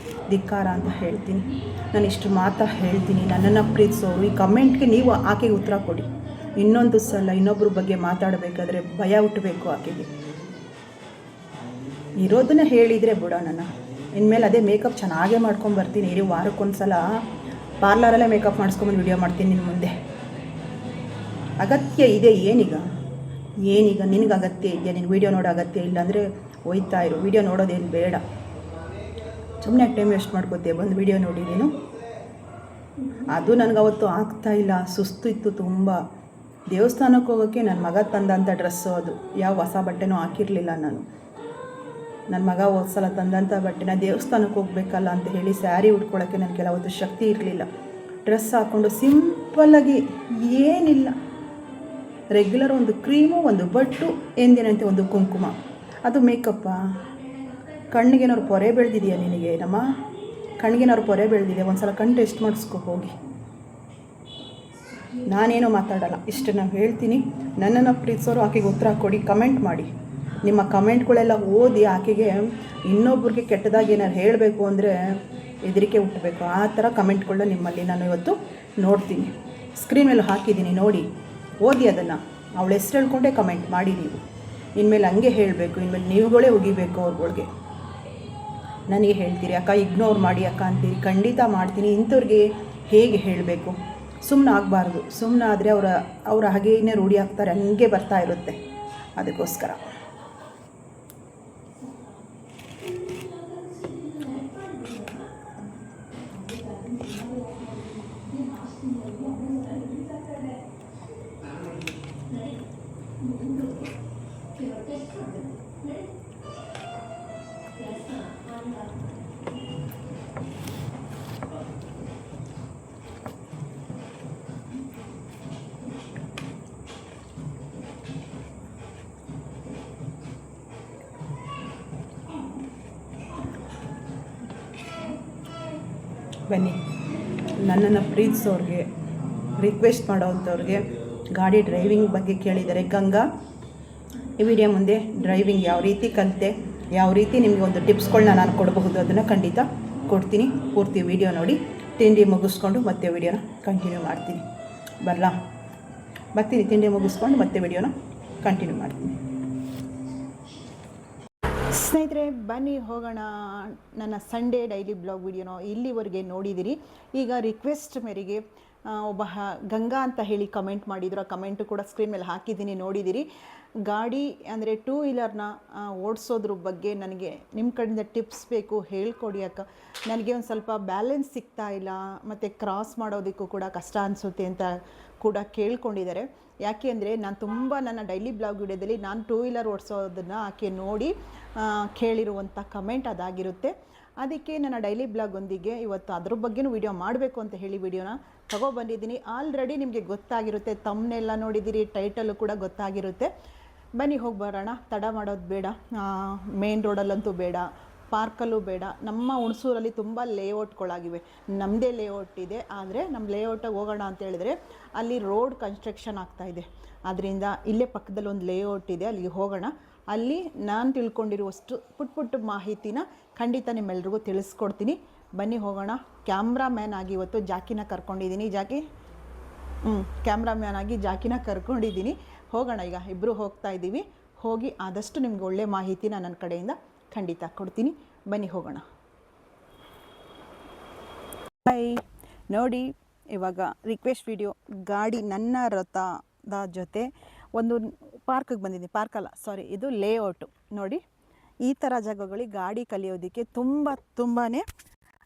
ಧಿಕ್ಕಾರ ಅಂತ ಹೇಳ್ತೀನಿ. ನಾನು ಇಷ್ಟು ಮಾತ್ರ ಹೇಳ್ತೀನಿ. ನನ್ನನ್ನು ಪ್ರೀತಿಸೋರು ಈ ಕಮೆಂಟ್ಗೆ ನೀವು ಆಕೆಗೆ ಉತ್ತರ ಕೊಡಿ. ಇನ್ನೊಂದು ಸಲ ಇನ್ನೊಬ್ಬರ ಬಗ್ಗೆ ಮಾತಾಡಬೇಕಾದ್ರೆ ಭಯ ಹುಟ್ಟಬೇಕು ಆಕೆಗೆ. ಇರೋದನ್ನ ಹೇಳಿದರೆ ಬಿಡೋಣ. ಇನ್ಮೇಲೆ ಅದೇ ಮೇಕಪ್ ಚೆನ್ನಾಗೇ ಮಾಡ್ಕೊಂಬರ್ತೀನಿ. ಇರಿ, ವಾರಕ್ಕೊಂದು ಸಲ ಪಾರ್ಲರಲ್ಲೇ ಮೇಕಪ್ ಮಾಡಿಸ್ಕೊಂಬಂದು ವಿಡಿಯೋ ಮಾಡ್ತೀನಿ ನಿನ್ನ ಮುಂದೆ. ಅಗತ್ಯ ಇದೆ ಏನೀಗ ನಿನಗೆ ಅಗತ್ಯ ಇದೆಯಾ? ನಿನ್ನ ವೀಡಿಯೋ ನೋಡೋ ಅಗತ್ಯ ಇಲ್ಲ ಅಂದರೆ ಹೋಯ್ತಾ ಇರು. ವೀಡಿಯೋ ನೋಡೋದೇನು ಬೇಡ. ಸುಮ್ಮನೆ ಟೈಮ್ ವೇಸ್ಟ್ ಮಾಡ್ಕೋತೀಯ ಬಂದು ವೀಡಿಯೋ ನೋಡಿ ನೀನು. ಅದು ನನಗೆ ಅವತ್ತು ಆಗ್ತಾಯಿಲ್ಲ, ಸುಸ್ತು ಇತ್ತು ತುಂಬ. ದೇವಸ್ಥಾನಕ್ಕೆ ಹೋಗೋಕ್ಕೆ ನನ್ನ ಮಗ ತಂದಂಥ ಡ್ರೆಸ್ಸು ಅದು. ಯಾವ ಹೊಸ ಬಟ್ಟೆನೂ ಹಾಕಿರಲಿಲ್ಲ ನಾನು. ನನ್ನ ಮಗ ಹೋದ ಸಲ ತಂದಂಥ ಬಟ್ಟೆನ ದೇವಸ್ಥಾನಕ್ಕೆ ಹೋಗ್ಬೇಕಲ್ಲ ಅಂತ ಹೇಳಿ ಸ್ಯಾರಿ ಉಟ್ಕೊಳ್ಳೋಕ್ಕೆ ನನಗೆ ಕೆಲವತ್ತು ಶಕ್ತಿ ಇರಲಿಲ್ಲ. ಡ್ರೆಸ್ ಹಾಕ್ಕೊಂಡು ಸಿಂಪಲ್ಲಾಗಿ ಏನಿಲ್ಲ, ರೆಗ್ಯುಲರ್ ಒಂದು ಕ್ರೀಮು, ಒಂದು ಬಟ್ಟು, ಎಂದಿನಂತೆ ಒಂದು ಕುಂಕುಮ. ಅದು ಮೇಕಪ್ಪಾ? ಕಣ್ಣಿಗೇನಾದ್ರು ಪೊರೆ ಬೆಳೆದಿದೆಯಾ ನಿನಗೆ? ನಮ್ಮ ಕಣ್ಣಿಗೇನಾದ್ರು ಪೊರೆ ಬೆಳೆದಿದೆ? ಒಂದು ಸಲ ಕಣ್ಣು ಟೆಸ್ಟ್ ಮಾಡಿಸ್ಕೊ ಹೋಗಿ. ನಾನೇನೋ ಮಾತಾಡಲ್ಲ, ಇಷ್ಟು ನಾನು ಹೇಳ್ತೀನಿ. ನನ್ನನ್ನು ಪ್ರೀತಿಸೋರು ಆಕೆಗೆ ಉತ್ತರ ಕೊಡಿ, ಕಮೆಂಟ್ ಮಾಡಿ. ನಿಮ್ಮ ಕಮೆಂಟ್ಗಳೆಲ್ಲ ಓದಿ ಆಕೆಗೆ ಇನ್ನೊಬ್ರಿಗೆ ಕೆಟ್ಟದಾಗಿ ಏನಾರು ಹೇಳಬೇಕು ಅಂದರೆ ಹೆದರಿಕೆ ಹುಟ್ಟಬೇಕು. ಆ ಥರ ಕಮೆಂಟ್ಗಳನ್ನ ನಿಮ್ಮಲ್ಲಿ ನಾನು ಇವತ್ತು ನೋಡ್ತೀನಿ. ಸ್ಕ್ರೀನ್ ಮೇಲೆ ಹಾಕಿದ್ದೀನಿ ನೋಡಿ, ಓದಿ ಅದನ್ನು. ಅವಳ ಹೆಸ್ರು ಹೇಳ್ಕೊಂಡೇ ಕಮೆಂಟ್ ಮಾಡಿ ನೀವು. ಇನ್ಮೇಲೆ ಹಂಗೆ ಹೇಳಬೇಕು. ಇನ್ಮೇಲೆ ನೀವುಗಳೇ ಹೋಗಿಬೇಕು ಅವ್ರುಗಳಿಗೆ. ನನಗೆ ಹೇಳ್ತೀರಿ ಅಕ್ಕ ಇಗ್ನೋರ್ ಮಾಡಿ ಅಕ್ಕ ಅಂತೀರಿ. ಖಂಡಿತ ಮಾಡ್ತೀನಿ. ಇಂಥವ್ರಿಗೆ ಹೇಗೆ ಹೇಳಬೇಕು? ಸುಮ್ಮನೆ ಆಗಬಾರ್ದು. ಸುಮ್ಮನೆ ಆದರೆ ಅವರ ಹಾಗೇನೇ ರೂಢಿ ಆಗ್ತಾರೆ, ಹಂಗೆ ಬರ್ತಾ ಇರುತ್ತೆ. ಅದಕ್ಕೋಸ್ಕರ ಬನ್ನಿ. ನನ್ನನ್ನು ಪ್ರೀತಿಸೋರಿಗೆ, ರಿಕ್ವೆಸ್ಟ್ ಮಾಡೋವಂಥವ್ರಿಗೆ, ಗಾಡಿ ಡ್ರೈವಿಂಗ್ ಬಗ್ಗೆ ಕೇಳಿದ್ದಾರೆ. ಗಂಗಾ, ಈ ವಿಡಿಯೋ ಮುಂದೆ ಡ್ರೈವಿಂಗ್ ಯಾವ ರೀತಿ ಕಲಿತೆ, ಯಾವ ರೀತಿ ನಿಮಗೆ ಒಂದು ಟಿಪ್ಸ್ಗಳನ್ನ ನಾನು ಕೊಡಬಹುದು ಅದನ್ನು ಖಂಡಿತ ಕೊಡ್ತೀನಿ. ಪೂರ್ತಿ ವಿಡಿಯೋ ನೋಡಿ. ತಿಂಡಿ ಮುಗಿಸ್ಕೊಂಡು ಮತ್ತೆ ವಿಡಿಯೋನ ಕಂಟಿನ್ಯೂ ಮಾಡ್ತೀನಿ. ಬರ್ತೀನಿ. ತಿಂಡಿ ಮುಗಿಸ್ಕೊಂಡು ಮತ್ತೆ ವಿಡಿಯೋನ ಕಂಟಿನ್ಯೂ ಮಾಡ್ತೀನಿ. ಸ್ನೇಹಿತರೆ ಬನ್ನಿ ಹೋಗೋಣ. ನನ್ನ ಸಂಡೇ ಡೈಲಿ ಬ್ಲಾಗ್ ವಿಡಿಯೋನ ಇಲ್ಲಿವರೆಗೆ ನೋಡಿದಿರಿ. ಈಗ ರಿಕ್ವೆಸ್ಟ್ ಮೇರೆಗೆ ಒಬ್ಬ ಗಂಗಾ ಅಂತ ಹೇಳಿ ಕಮೆಂಟ್ ಮಾಡಿದ್ರು. ಆ ಕಮೆಂಟು ಕೂಡ ಸ್ಕ್ರೀನ್ ಮೇಲೆ ಹಾಕಿದ್ದೀನಿ, ನೋಡಿದಿರಿ. ಗಾಡಿ ಅಂದರೆ ಟೂ ವೀಲರ್ನ ಓಡಿಸೋದ್ರ ಬಗ್ಗೆ ನನಗೆ ನಿಮ್ಮ ಕಡೆಯಿಂದ ಟಿಪ್ಸ್ ಬೇಕು, ಹೇಳ್ಕೊಡಿ ಅಕ್ಕ. ನನಗೆ ಒಂದು ಸ್ವಲ್ಪ ಬ್ಯಾಲೆನ್ಸ್ ಸಿಗ್ತಾ ಇಲ್ಲ, ಮತ್ತು ಕ್ರಾಸ್ ಮಾಡೋದಕ್ಕೂ ಕೂಡ ಕಷ್ಟ ಅನಿಸುತ್ತೆ ಅಂತ ಕೂಡ ಕೇಳ್ಕೊಂಡಿದ್ದಾರೆ. ಯಾಕೆ ಅಂದರೆ ನಾನು ತುಂಬ ನನ್ನ ಡೈಲಿ ಬ್ಲಾಗ್ ವಿಡಿಯೋದಲ್ಲಿ ನಾನು ಟೂ ವೀಲರ್ ಓಡಿಸೋದನ್ನು ಆಕೆ ನೋಡಿ ಕೇಳಿರುವಂಥ ಕಮೆಂಟ್ ಅದಾಗಿರುತ್ತೆ. ಅದಕ್ಕೆ ನನ್ನ ಡೈಲಿ ಬ್ಲಾಗೊಂದಿಗೆ ಇವತ್ತು ಅದ್ರ ಬಗ್ಗೆನೂ ವಿಡಿಯೋ ಮಾಡಬೇಕು ಅಂತ ಹೇಳಿ ವಿಡಿಯೋನ ತಗೊಬಂದಿದ್ದೀನಿ. ಆಲ್ರೆಡಿ ನಿಮಗೆ ಗೊತ್ತಾಗಿರುತ್ತೆ, ತಮ್ಮನ್ನೆಲ್ಲ ನೋಡಿದ್ದೀರಿ, ಟೈಟಲ್ಲು ಕೂಡ ಗೊತ್ತಾಗಿರುತ್ತೆ. ಬನ್ನಿ ಹೋಗಿ ಬರೋಣ, ತಡ ಮಾಡೋದು ಬೇಡ. ಮೇನ್ ರೋಡಲ್ಲಂತೂ ಬೇಡ, ಪಾರ್ಕಲ್ಲೂ ಬೇಡ. ನಮ್ಮ ಹುಣಸೂರಲ್ಲಿ ತುಂಬ ಲೇಔಟ್ಗಳಾಗಿವೆ. ನಮ್ಮದೇ ಲೇಔಟ್ ಇದೆ, ಆದರೆ ನಮ್ಮ ಲೇಔಟಾಗಿ ಹೋಗೋಣ ಅಂತ ಹೇಳಿದ್ರೆ ಅಲ್ಲಿ ರೋಡ್ ಕನ್ಸ್ಟ್ರಕ್ಷನ್ ಆಗ್ತಾಯಿದೆ. ಅದರಿಂದ ಇಲ್ಲೇ ಪಕ್ಕದಲ್ಲಿ ಒಂದು ಲೇಔಟ್ ಇದೆ, ಅಲ್ಲಿಗೆ ಹೋಗೋಣ. ಅಲ್ಲಿ ನಾನು ತಿಳ್ಕೊಂಡಿರುವಷ್ಟು ಪುಟ್ಟ ಮಾಹಿತಿನ ಖಂಡಿತ ನಿಮ್ಮೆಲ್ರಿಗೂ ತಿಳಿಸ್ಕೊಡ್ತೀನಿ. ಬನ್ನಿ ಹೋಗೋಣ. ಕ್ಯಾಮ್ರಾಮ್ಯಾನ್ ಆಗಿ ಇವತ್ತು ಜಾಕಿನ ಕರ್ಕೊಂಡಿದ್ದೀನಿ. ಕ್ಯಾಮ್ರಾಮ್ಯಾನ್ ಆಗಿ ಜಾಕಿನ ಕರ್ಕೊಂಡಿದ್ದೀನಿ. ಹೋಗೋಣ, ಈಗ ಇಬ್ಬರು ಹೋಗ್ತಾ ಇದ್ದೀವಿ. ಹೋಗಿ ಆದಷ್ಟು ನಿಮ್ಗೆ ಒಳ್ಳೆ ಮಾಹಿತಿನ ನನ್ನ ಕಡೆಯಿಂದ ಖಂಡಿತ ಕೊಡ್ತೀನಿ. ಬನ್ನಿ ಹೋಗೋಣ. ಹಾಯ್, ನೋಡಿ ಇವಾಗ ರಿಕ್ವೆಸ್ಟ್ ವಿಡಿಯೋ ಗಾಡಿ ನನ್ನ ರಥದ ಜೊತೆ ಒಂದು ಪಾರ್ಕಿಗೆ ಬಂದಿದ್ದೀನಿ. ಪಾರ್ಕಲ್ಲ, ಸಾರಿ, ಇದು ಲೇಔಟು. ನೋಡಿ, ಈ ಥರ ಜಾಗಗಳಿಗೆ ಗಾಡಿ ಕಲಿಯೋದಕ್ಕೆ ತುಂಬಾ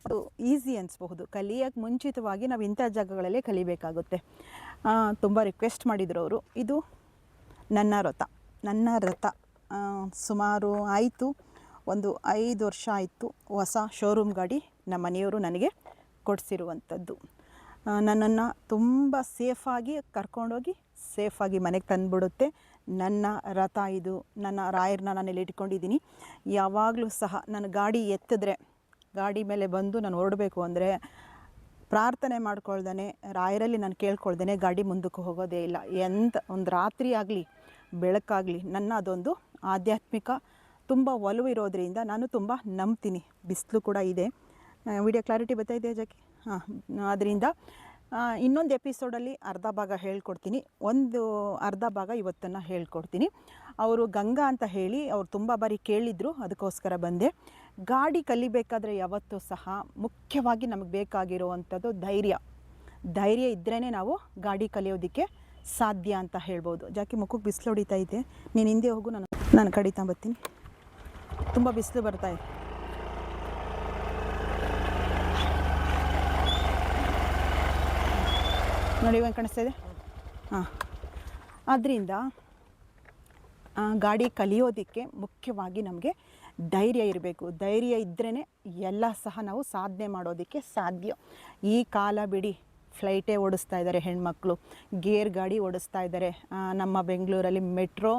ಅದು ಈಸಿ ಅನಿಸ್ಬಹುದು. ಕಲಿಯೋಕ್ಕೆ ಮುಂಚಿತವಾಗಿ ನಾವು ಇಂಥ ಜಾಗಗಳಲ್ಲೇ ಕಲಿಬೇಕಾಗುತ್ತೆ. ತುಂಬ ರಿಕ್ವೆಸ್ಟ್ ಮಾಡಿದ್ರು ಅವರು. ಇದು ನನ್ನ ರಥ ಸುಮಾರು ಆಯಿತು, ಒಂದು 5 ವರ್ಷ ಆಯಿತು. ಹೊಸ ಶೋರೂಮ್ ಗಾಡಿ ನಮ್ಮ ಮನೆಯವರು ನನಗೆ ಕೊಡಿಸಿರುವಂಥದ್ದು. ನನ್ನನ್ನು ತುಂಬ ಸೇಫಾಗಿ ಕರ್ಕೊಂಡೋಗಿ ಸೇಫಾಗಿ ಮನೆಗೆ ತಂದುಬಿಡುತ್ತೆ. ನನ್ನ ರಥ ಇದು. ನನ್ನ ರಾಯರನ್ನ ನಾನು ಇಲ್ಲಿ ಇಟ್ಕೊಂಡಿದ್ದೀನಿ. ಯಾವಾಗಲೂ ಸಹ ನನ್ನ ಗಾಡಿ ಎತ್ತಿದ್ರೆ, ಗಾಡಿ ಮೇಲೆ ಬಂದು ನಾನು ಹೊರಡಬೇಕು ಅಂದರೆ ಪ್ರಾರ್ಥನೆ ಮಾಡ್ಕೊಳ್ದೇ, ರಾಯರಲ್ಲಿ ನಾನು ಕೇಳ್ಕೊಳ್ದೇ ಗಾಡಿ ಮುಂದಕ್ಕೆ ಹೋಗೋದೇ ಇಲ್ಲ. ಒಂದು ರಾತ್ರಿ ಆಗಲಿ ಬೆಳಕಾಗಲಿ, ನನ್ನ ಅದೊಂದು ಆಧ್ಯಾತ್ಮಿಕ ತುಂಬ ಒಲವು ಇರೋದರಿಂದ ನಾನು ತುಂಬ ನಂಬ್ತೀನಿ. ಬಿಸಿಲು ಕೂಡ ಇದೆ. ವಿಡಿಯೋ ಕ್ಲಾರಿಟಿ ಬರ್ತಾಯಿದೆ ಜಾಕಿ? ಅದರಿಂದ ಇನ್ನೊಂದು ಎಪಿಸೋಡಲ್ಲಿ ಅರ್ಧ ಭಾಗ ಹೇಳ್ಕೊಡ್ತೀನಿ, ಒಂದು ಅರ್ಧ ಭಾಗ ಇವತ್ತನ್ನು ಹೇಳ್ಕೊಡ್ತೀನಿ. ಅವರು ಗಂಗಾ ಅಂತ ಹೇಳಿ ಅವ್ರು ತುಂಬ ಬಾರಿ ಕೇಳಿದ್ರು, ಅದಕ್ಕೋಸ್ಕರ ಬಂದೆ. ಗಾಡಿ ಕಲಿಬೇಕಾದ್ರೆ ಯಾವತ್ತೂ ಸಹ ಮುಖ್ಯವಾಗಿ ನಮಗೆ ಬೇಕಾಗಿರುವಂಥದ್ದು ಧೈರ್ಯ ಇದ್ರೇ ನಾವು ಗಾಡಿ ಕಲಿಯೋದಕ್ಕೆ ಸಾಧ್ಯ ಅಂತ ಹೇಳ್ಬೋದು. ಜಾಕಿ ಮುಖಕ್ಕೆ ಬಿಸಿಲು ಹೊಡಿತಾ ಇದೆ, ನೀನು ಹಿಂದೆ ಹೋಗು, ನಾನು ಕಡಿತಾ ಬರ್ತೀನಿ. ತುಂಬ ಬಿಸಿಲು ಬರ್ತಾಯಿದೆ. ನೋಡಿ, ಇವಾಗ ಕಾಣಿಸ್ತಾ ಇದೆ. ಆದ್ದರಿಂದ ಗಾಡಿ ಕಲಿಯೋದಕ್ಕೆ ಮುಖ್ಯವಾಗಿ ನಮಗೆ ಧೈರ್ಯ ಇರಬೇಕು. ಧೈರ್ಯ ಇದ್ರೇ ಎಲ್ಲ ಸಹ ನಾವು ಸಾಧನೆ ಮಾಡೋದಕ್ಕೆ ಸಾಧ್ಯ. ಈ ಕಾಲ ಬಿಡಿ, ಫ್ಲೈಟೇ ಓಡಿಸ್ತಾ ಇದ್ದಾರೆ ಹೆಣ್ಮಕ್ಳು, ಗೇರ್ ಗಾಡಿ ಓಡಿಸ್ತಾ ಇದ್ದಾರೆ. ನಮ್ಮ ಬೆಂಗಳೂರಲ್ಲಿ ಮೆಟ್ರೋ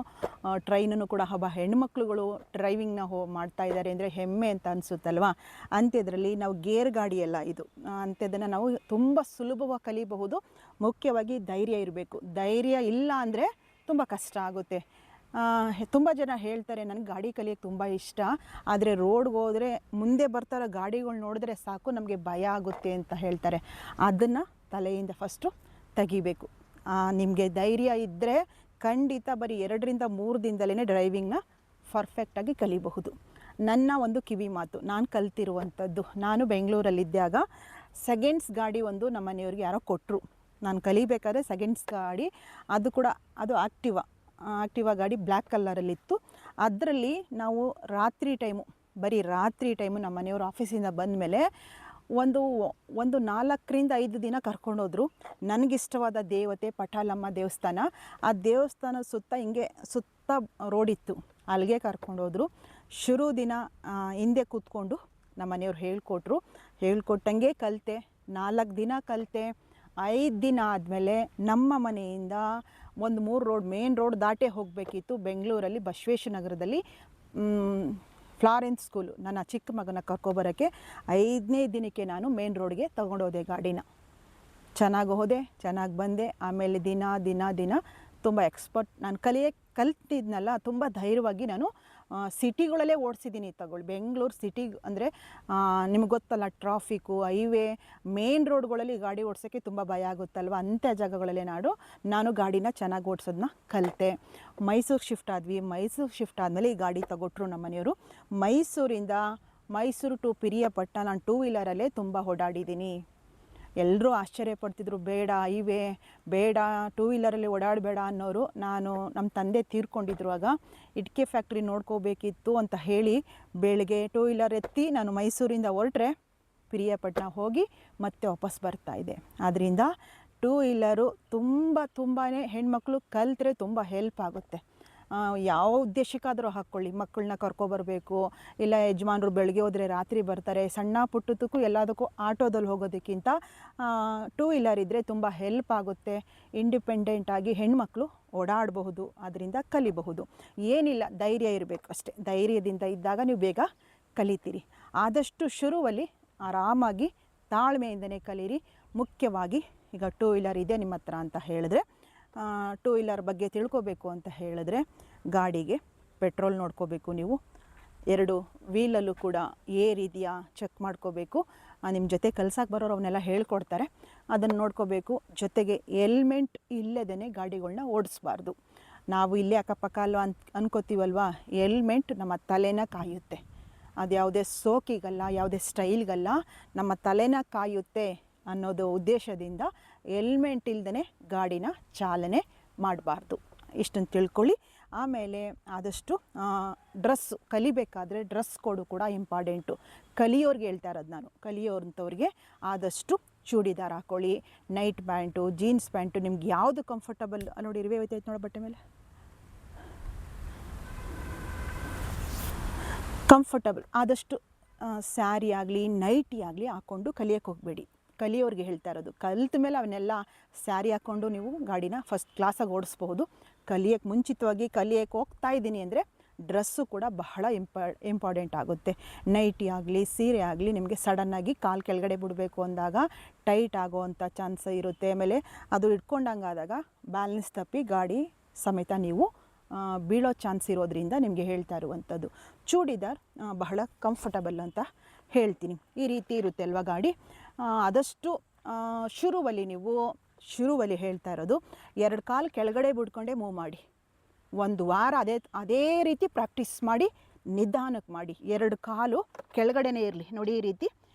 ಟ್ರೈನನ್ನು ಕೂಡ ಹೆಣ್ಮಕ್ಳುಗಳು ಡ್ರೈವಿಂಗ್ನ ಮಾಡ್ತಾ ಇದ್ದಾರೆ ಅಂದರೆ ಹೆಮ್ಮೆ ಅಂತ ಅನಿಸುತ್ತಲ್ವ. ಅಂಥದ್ರಲ್ಲಿ ನಾವು ಗೇರ್ ಗಾಡಿ ಎಲ್ಲ ಇದು ಅಂಥದ್ದನ್ನು ನಾವು ತುಂಬ ಸುಲಭವಾಗಿ ಕಲಿಬಹುದು. ಮುಖ್ಯವಾಗಿ ಧೈರ್ಯ ಇರಬೇಕು. ಧೈರ್ಯ ಇಲ್ಲ ಅಂದರೆ ತುಂಬ ಕಷ್ಟ ಆಗುತ್ತೆ. ತುಂಬ ಜನ ಹೇಳ್ತಾರೆ, ನನಗೆ ಗಾಡಿ ಕಲಿಯೋಕ್ಕೆ ತುಂಬ ಇಷ್ಟ, ಆದರೆ ರೋಡ್ಗೆ ಹೋದರೆ ಮುಂದೆ ಬರ್ತಾರೋ ಗಾಡಿಗಳು ನೋಡಿದ್ರೆ ಸಾಕು ನಮಗೆ ಭಯ ಆಗುತ್ತೆ ಅಂತ ಹೇಳ್ತಾರೆ. ಅದನ್ನು ತಲೆಯಿಂದ ಫಸ್ಟು ತೆಗಿಬೇಕು. ನಿಮಗೆ ಧೈರ್ಯ ಇದ್ದರೆ ಖಂಡಿತ ಬರೀ 2-3 ದಿನದಲ್ಲೇ ಡ್ರೈವಿಂಗ್ನ ಪರ್ಫೆಕ್ಟಾಗಿ ಕಲಿಬಹುದು. ನನ್ನ ಒಂದು ಕಿವಿ ಮಾತು, ನಾನು ಕಲ್ತಿರುವಂಥದ್ದು. ನಾನು ಬೆಂಗಳೂರಲ್ಲಿದ್ದಾಗ ಸೆಕೆಂಡ್ಸ್ ಗಾಡಿ ಒಂದು ನಮ್ಮ ಮನೆಯವ್ರಿಗೆ ಯಾರೋ ಕೊಟ್ಟರು. ನಾನು ಕಲಿಬೇಕಾದ್ರೆ ಸೆಕೆಂಡ್ಸ್ ಗಾಡಿ, ಅದು ಆಕ್ಟಿವಾ ಗಾಡಿ ಬ್ಲ್ಯಾಕ್ ಕಲರಲ್ಲಿತ್ತು. ಅದರಲ್ಲಿ ನಾವು ಬರೀ ರಾತ್ರಿ ಟೈಮು ನಮ್ಮ ಮನೆಯವರು ಆಫೀಸಿಂದ ಬಂದಮೇಲೆ ಒಂದು 4-5 ದಿನ ಕರ್ಕೊಂಡೋದ್ರು. ನನಗಿಷ್ಟವಾದ ದೇವತೆ ಪಟಾಲಮ್ಮ ದೇವಸ್ಥಾನ. ಆ ದೇವಸ್ಥಾನ ಸುತ್ತ ರೋಡಿತ್ತು, ಅಲ್ಲಿಗೆ ಕರ್ಕೊಂಡೋದ್ರು. ಶುರು ದಿನ ಹಿಂದೆ ಕೂತ್ಕೊಂಡು ನಮ್ಮ ಮನೆಯವ್ರು ಹೇಳ್ಕೊಟ್ಟಂಗೆ ಕಲಿತೆ. 4 ದಿನ ಕಲಿತೆ. 5 ದಿನ ಆದಮೇಲೆ ನಮ್ಮ ಮನೆಯಿಂದ ಒಂದು 3 ರೋಡ್, ಮೇನ್ ರೋಡ್ ದಾಟೇ ಹೋಗಬೇಕಿತ್ತು. ಬೆಂಗಳೂರಲ್ಲಿ ಬಸವೇಶ್ವರ ನಗರದಲ್ಲಿ ಫ್ಲಾರೆನ್ಸ್ ಸ್ಕೂಲು, ನನ್ನ ಚಿಕ್ಕ ಮಗನ ಕರ್ಕೊಬರೋಕ್ಕೆ 5ನೇ ದಿನಕ್ಕೆ ನಾನು ಮೇನ್ ರೋಡ್ಗೆ ತೊಗೊಂಡೋದೆ ಗಾಡಿನ. ಚೆನ್ನಾಗಿ ಹೋದೆ, ಚೆನ್ನಾಗಿ ಬಂದೆ. ಆಮೇಲೆ ದಿನ ತುಂಬ ಎಕ್ಸ್ಪರ್ಟ್. ನಾನು ಕಲ್ತಿದ್ನಲ್ಲ, ತುಂಬ ಧೈರ್ಯವಾಗಿ ನಾನು ಸಿಟಿಗಳಲ್ಲೇ ಓಡಿಸಿದ್ದೀನಿ. ಬೆಂಗಳೂರು ಸಿಟಿ ಅಂದರೆ ನಿಮ್ಗೆ ಗೊತ್ತಲ್ಲ, ಟ್ರಾಫಿಕ್ಕು, ಹೈವೇ, ಮೇನ್ ರೋಡ್ಗಳಲ್ಲಿ ಗಾಡಿ ಓಡಿಸೋಕ್ಕೆ ತುಂಬ ಭಯ ಆಗುತ್ತಲ್ವ. ಅಂಥ ಜಾಗಗಳಲ್ಲೇ ನಾನು ಗಾಡಿನ ಚೆನ್ನಾಗಿ ಓಡಿಸೋದನ್ನ ಕಲಿತೆ. ಮೈಸೂರು ಶಿಫ್ಟ್ ಆದಮೇಲೆ ಈ ಗಾಡಿ ತಗೊಟ್ರು ನಮ್ಮ ಮನೆಯವರು. ಮೈಸೂರು ಟು ಪಿರಿಯಾಪಟ್ಟಣ ನಾನು 2 ವೀಲರಲ್ಲೇ ತುಂಬ ಓಡಾಡಿದ್ದೀನಿ. ಎಲ್ಲರೂ ಆಶ್ಚರ್ಯಪಡ್ತಿದ್ರು, ಬೇಡ ಹೈವೇ ಬೇಡ, 2 ವೀಲರಲ್ಲಿ ಓಡಾಡಬೇಡ ಅನ್ನೋರು. ನಮ್ಮ ತಂದೆ ತೀರ್ಕೊಂಡಿದ್ರು ಆಗ. ಇಟ್ಕೆ ಫ್ಯಾಕ್ಟ್ರಿ ನೋಡ್ಕೋಬೇಕಿತ್ತು ಅಂತ ಹೇಳಿ ಬೆಳಗ್ಗೆ 2 ವೀಲರ್ ಎತ್ತಿ ನಾನು ಮೈಸೂರಿಂದ ಹೊರಟ್ರೆ ಪಿರಿಯಾಪಟ್ಟಣ ಹೋಗಿ ಮತ್ತೆ ವಾಪಸ್ ಬರ್ತಾಯಿದ್ದೆ. ಆದ್ದರಿಂದ 2 ವೀಲರು ತುಂಬಾ ಹೆಣ್ಮಕ್ಳು ಕಲಿತ್ರೆ ತುಂಬ ಹೆಲ್ಪ್ ಆಗುತ್ತೆ. ಯಾವ ಉದ್ದೇಶಕ್ಕಾದರೂ ಹಾಕ್ಕೊಳ್ಳಿ. ಮಕ್ಕಳನ್ನ ಕರ್ಕೊಬರಬೇಕು, ಇಲ್ಲ ಯಜಮಾನರು ಬೆಳಗ್ಗೆ ಹೋದರೆ ರಾತ್ರಿ ಬರ್ತಾರೆ, ಸಣ್ಣ ಪುಟ್ಟದಕ್ಕೂ ಎಲ್ಲದಕ್ಕೂ ಆಟೋದಲ್ಲಿ ಹೋಗೋದಕ್ಕಿಂತ ಟೂ ವೀಲರ್ ಇದ್ದರೆ ತುಂಬ ಹೆಲ್ಪ್ ಆಗುತ್ತೆ. ಇಂಡಿಪೆಂಡೆಂಟಾಗಿ ಹೆಣ್ಮಕ್ಳು ಓಡಾಡಬಹುದು, ಅದರಿಂದ ಕಲಿಬಹುದು. ಏನಿಲ್ಲ, ಧೈರ್ಯ ಇರಬೇಕು ಅಷ್ಟೇ. ಧೈರ್ಯದಿಂದ ಇದ್ದಾಗ ನೀವು ಬೇಗ ಕಲಿತೀರಿ. ಆದಷ್ಟು ಶುರುವಲ್ಲಿ ಆರಾಮಾಗಿ ತಾಳ್ಮೆಯಿಂದನೇ ಕಲೀರಿ. ಮುಖ್ಯವಾಗಿ ಈಗ ಟೂ ವೀಲರ್ ಇದೆ ನಿಮ್ಮ ಹತ್ರ ಅಂತ ಹೇಳಿದ್ರೆ, ಟೂ ವೀಲರ್ ಬಗ್ಗೆ ತಿಳ್ಕೊಬೇಕು ಅಂತ ಹೇಳಿದ್ರೆ ಗಾಡಿಗೆ ಪೆಟ್ರೋಲ್ ನೋಡ್ಕೋಬೇಕು. ನೀವು 2 ವೀಲಲ್ಲೂ ಕೂಡ ಏರಿದೆಯಾ ಚೆಕ್ ಮಾಡ್ಕೋಬೇಕು. ನಿಮ್ಮ ಜೊತೆ ಕಲ್ಸಕ್ಕೆ ಬರೋರು ಅವನ್ನೆಲ್ಲ ಹೇಳ್ಕೊಡ್ತಾರೆ, ಅದನ್ನು ನೋಡ್ಕೋಬೇಕು. ಜೊತೆಗೆ ಹೆಲ್ಮೆಟ್ ಇಲ್ಲದೇ ಗಾಡಿಗಳನ್ನ ಓಡಿಸ್ಬಾರ್ದು. ನಾವು ಇಲ್ಲೇ ಅಕ್ಕಪಕ್ಕ ಅಲ್ವ ಅನ್ಕೋತೀವಲ್ವ, ಹೆಲ್ಮೆಟ್ ನಮ್ಮ ತಲೆನ ಕಾಯುತ್ತೆ. ಅದು ಯಾವುದೇ ಸೋಕಿಗಲ್ಲ, ಯಾವುದೇ ಸ್ಟೈಲ್ಗಲ್ಲ, ನಮ್ಮ ತಲೆನ ಕಾಯುತ್ತೆ ಅನ್ನೋದು ಉದ್ದೇಶದಿಂದ ಹೆಲ್ಮೆಟ್ ಇಲ್ದೇ ಗಾಡಿನ ಚಾಲನೆ ಮಾಡಬಾರ್ದು. ಇಷ್ಟನ್ನು ತಿಳ್ಕೊಳ್ಳಿ. ಆಮೇಲೆ ಆದಷ್ಟು ಕಲಿಬೇಕಾದ್ರೆ ಡ್ರೆಸ್ ಕೋಡು ಕೂಡ ಇಂಪಾರ್ಟೆಂಟು. ಕಲಿಯೋರಿಗೆ ಹೇಳ್ತಾ ಇರೋದು ನಾನು. ಕಲಿಯೋರಂಥವ್ರಿಗೆ ಆದಷ್ಟು ಚೂಡಿದಾರ್ ಹಾಕ್ಕೊಳ್ಳಿ, ನೈಟ್ ಪ್ಯಾಂಟು, ಜೀನ್ಸ್ ಪ್ಯಾಂಟು, ನಿಮ್ಗೆ ಯಾವುದು ಕಂಫರ್ಟಬಲ್. ನೋಡಿ ಇರುವೆ ಹೋಯ್ತೈತೆ ನೋಡಿ ಬಟ್ಟೆ ಮೇಲೆ. ಕಂಫರ್ಟಬಲ್ ಆದಷ್ಟು ಸ್ಯಾರಿ ಆಗಲಿ ನೈಟಿ ಆಗಲಿ ಹಾಕ್ಕೊಂಡು ಕಲಿಯೋಕ್ಕೆ ಹೋಗಬೇಡಿ. ಕಲಿಯೋರಿಗೆ ಹೇಳ್ತಾ ಇರೋದು. ಕಲಿತ ಮೇಲೆ ಅವನ್ನೆಲ್ಲ ಸ್ಯಾರಿ ಹಾಕ್ಕೊಂಡು ನೀವು ಗಾಡಿನ ಫಸ್ಟ್ ಕ್ಲಾಸಾಗಿ ಓಡಿಸ್ಬಹುದು. ಕಲಿಯೋಕ್ಕೆ ಮುಂಚಿತವಾಗಿ ಕಲಿಯೋಕ್ಕೆ ಹೋಗ್ತಾ ಇದ್ದೀನಿ ಅಂದರೆ ಡ್ರೆಸ್ಸು ಕೂಡ ಬಹಳ ಇಂಪಾರ್ಟೆಂಟ್ ಆಗುತ್ತೆ. ನೈಟಿ ಆಗಲಿ ಸೀರೆ ಆಗಲಿ ನಿಮಗೆ ಸಡನ್ನಾಗಿ ಕಾಲು ಕೆಳಗಡೆ ಬಿಡಬೇಕು ಅಂದಾಗ ಟೈಟ್ ಆಗೋವಂಥ ಚಾನ್ಸ್ ಇರುತ್ತೆ. ಆಮೇಲೆ ಅದು ಇಟ್ಕೊಂಡಂಗಾದಾಗ ಬ್ಯಾಲೆನ್ಸ್ ತಪ್ಪಿ ಗಾಡಿ ಸಮೇತ ನೀವು ಬೀಳೋ ಚಾನ್ಸ್ ಇರೋದ್ರಿಂದ ನಿಮಗೆ ಹೇಳ್ತಾ ಇರುವಂಥದ್ದು. ಚೂಡಿದಾರ್ ಬಹಳ ಕಂಫರ್ಟಬಲ್ ಅಂತ ಹೇಳ್ತೀನಿ. ಈ ರೀತಿ ಇರುತ್ತೆ ಅಲ್ವಾ ಗಾಡಿ. ಆದಷ್ಟು ಶುರುವಲ್ಲಿ ಹೇಳ್ತಾ ಇರೋದು 2 ಕಾಲು ಕೆಳಗಡೆ ಬಿಡ್ಕೊಂಡೇ ಮೂವ್ ಮಾಡಿ. 1 ವಾರ ಅದೇ ರೀತಿ ಪ್ರಾಕ್ಟೀಸ್ ಮಾಡಿ, ನಿಧಾನಕ್ಕೆ ಮಾಡಿ. 2 ಕಾಲು ಕೆಳಗಡೆನೇ ಇರಲಿ. ನೋಡಿ ಈ ರೀತಿ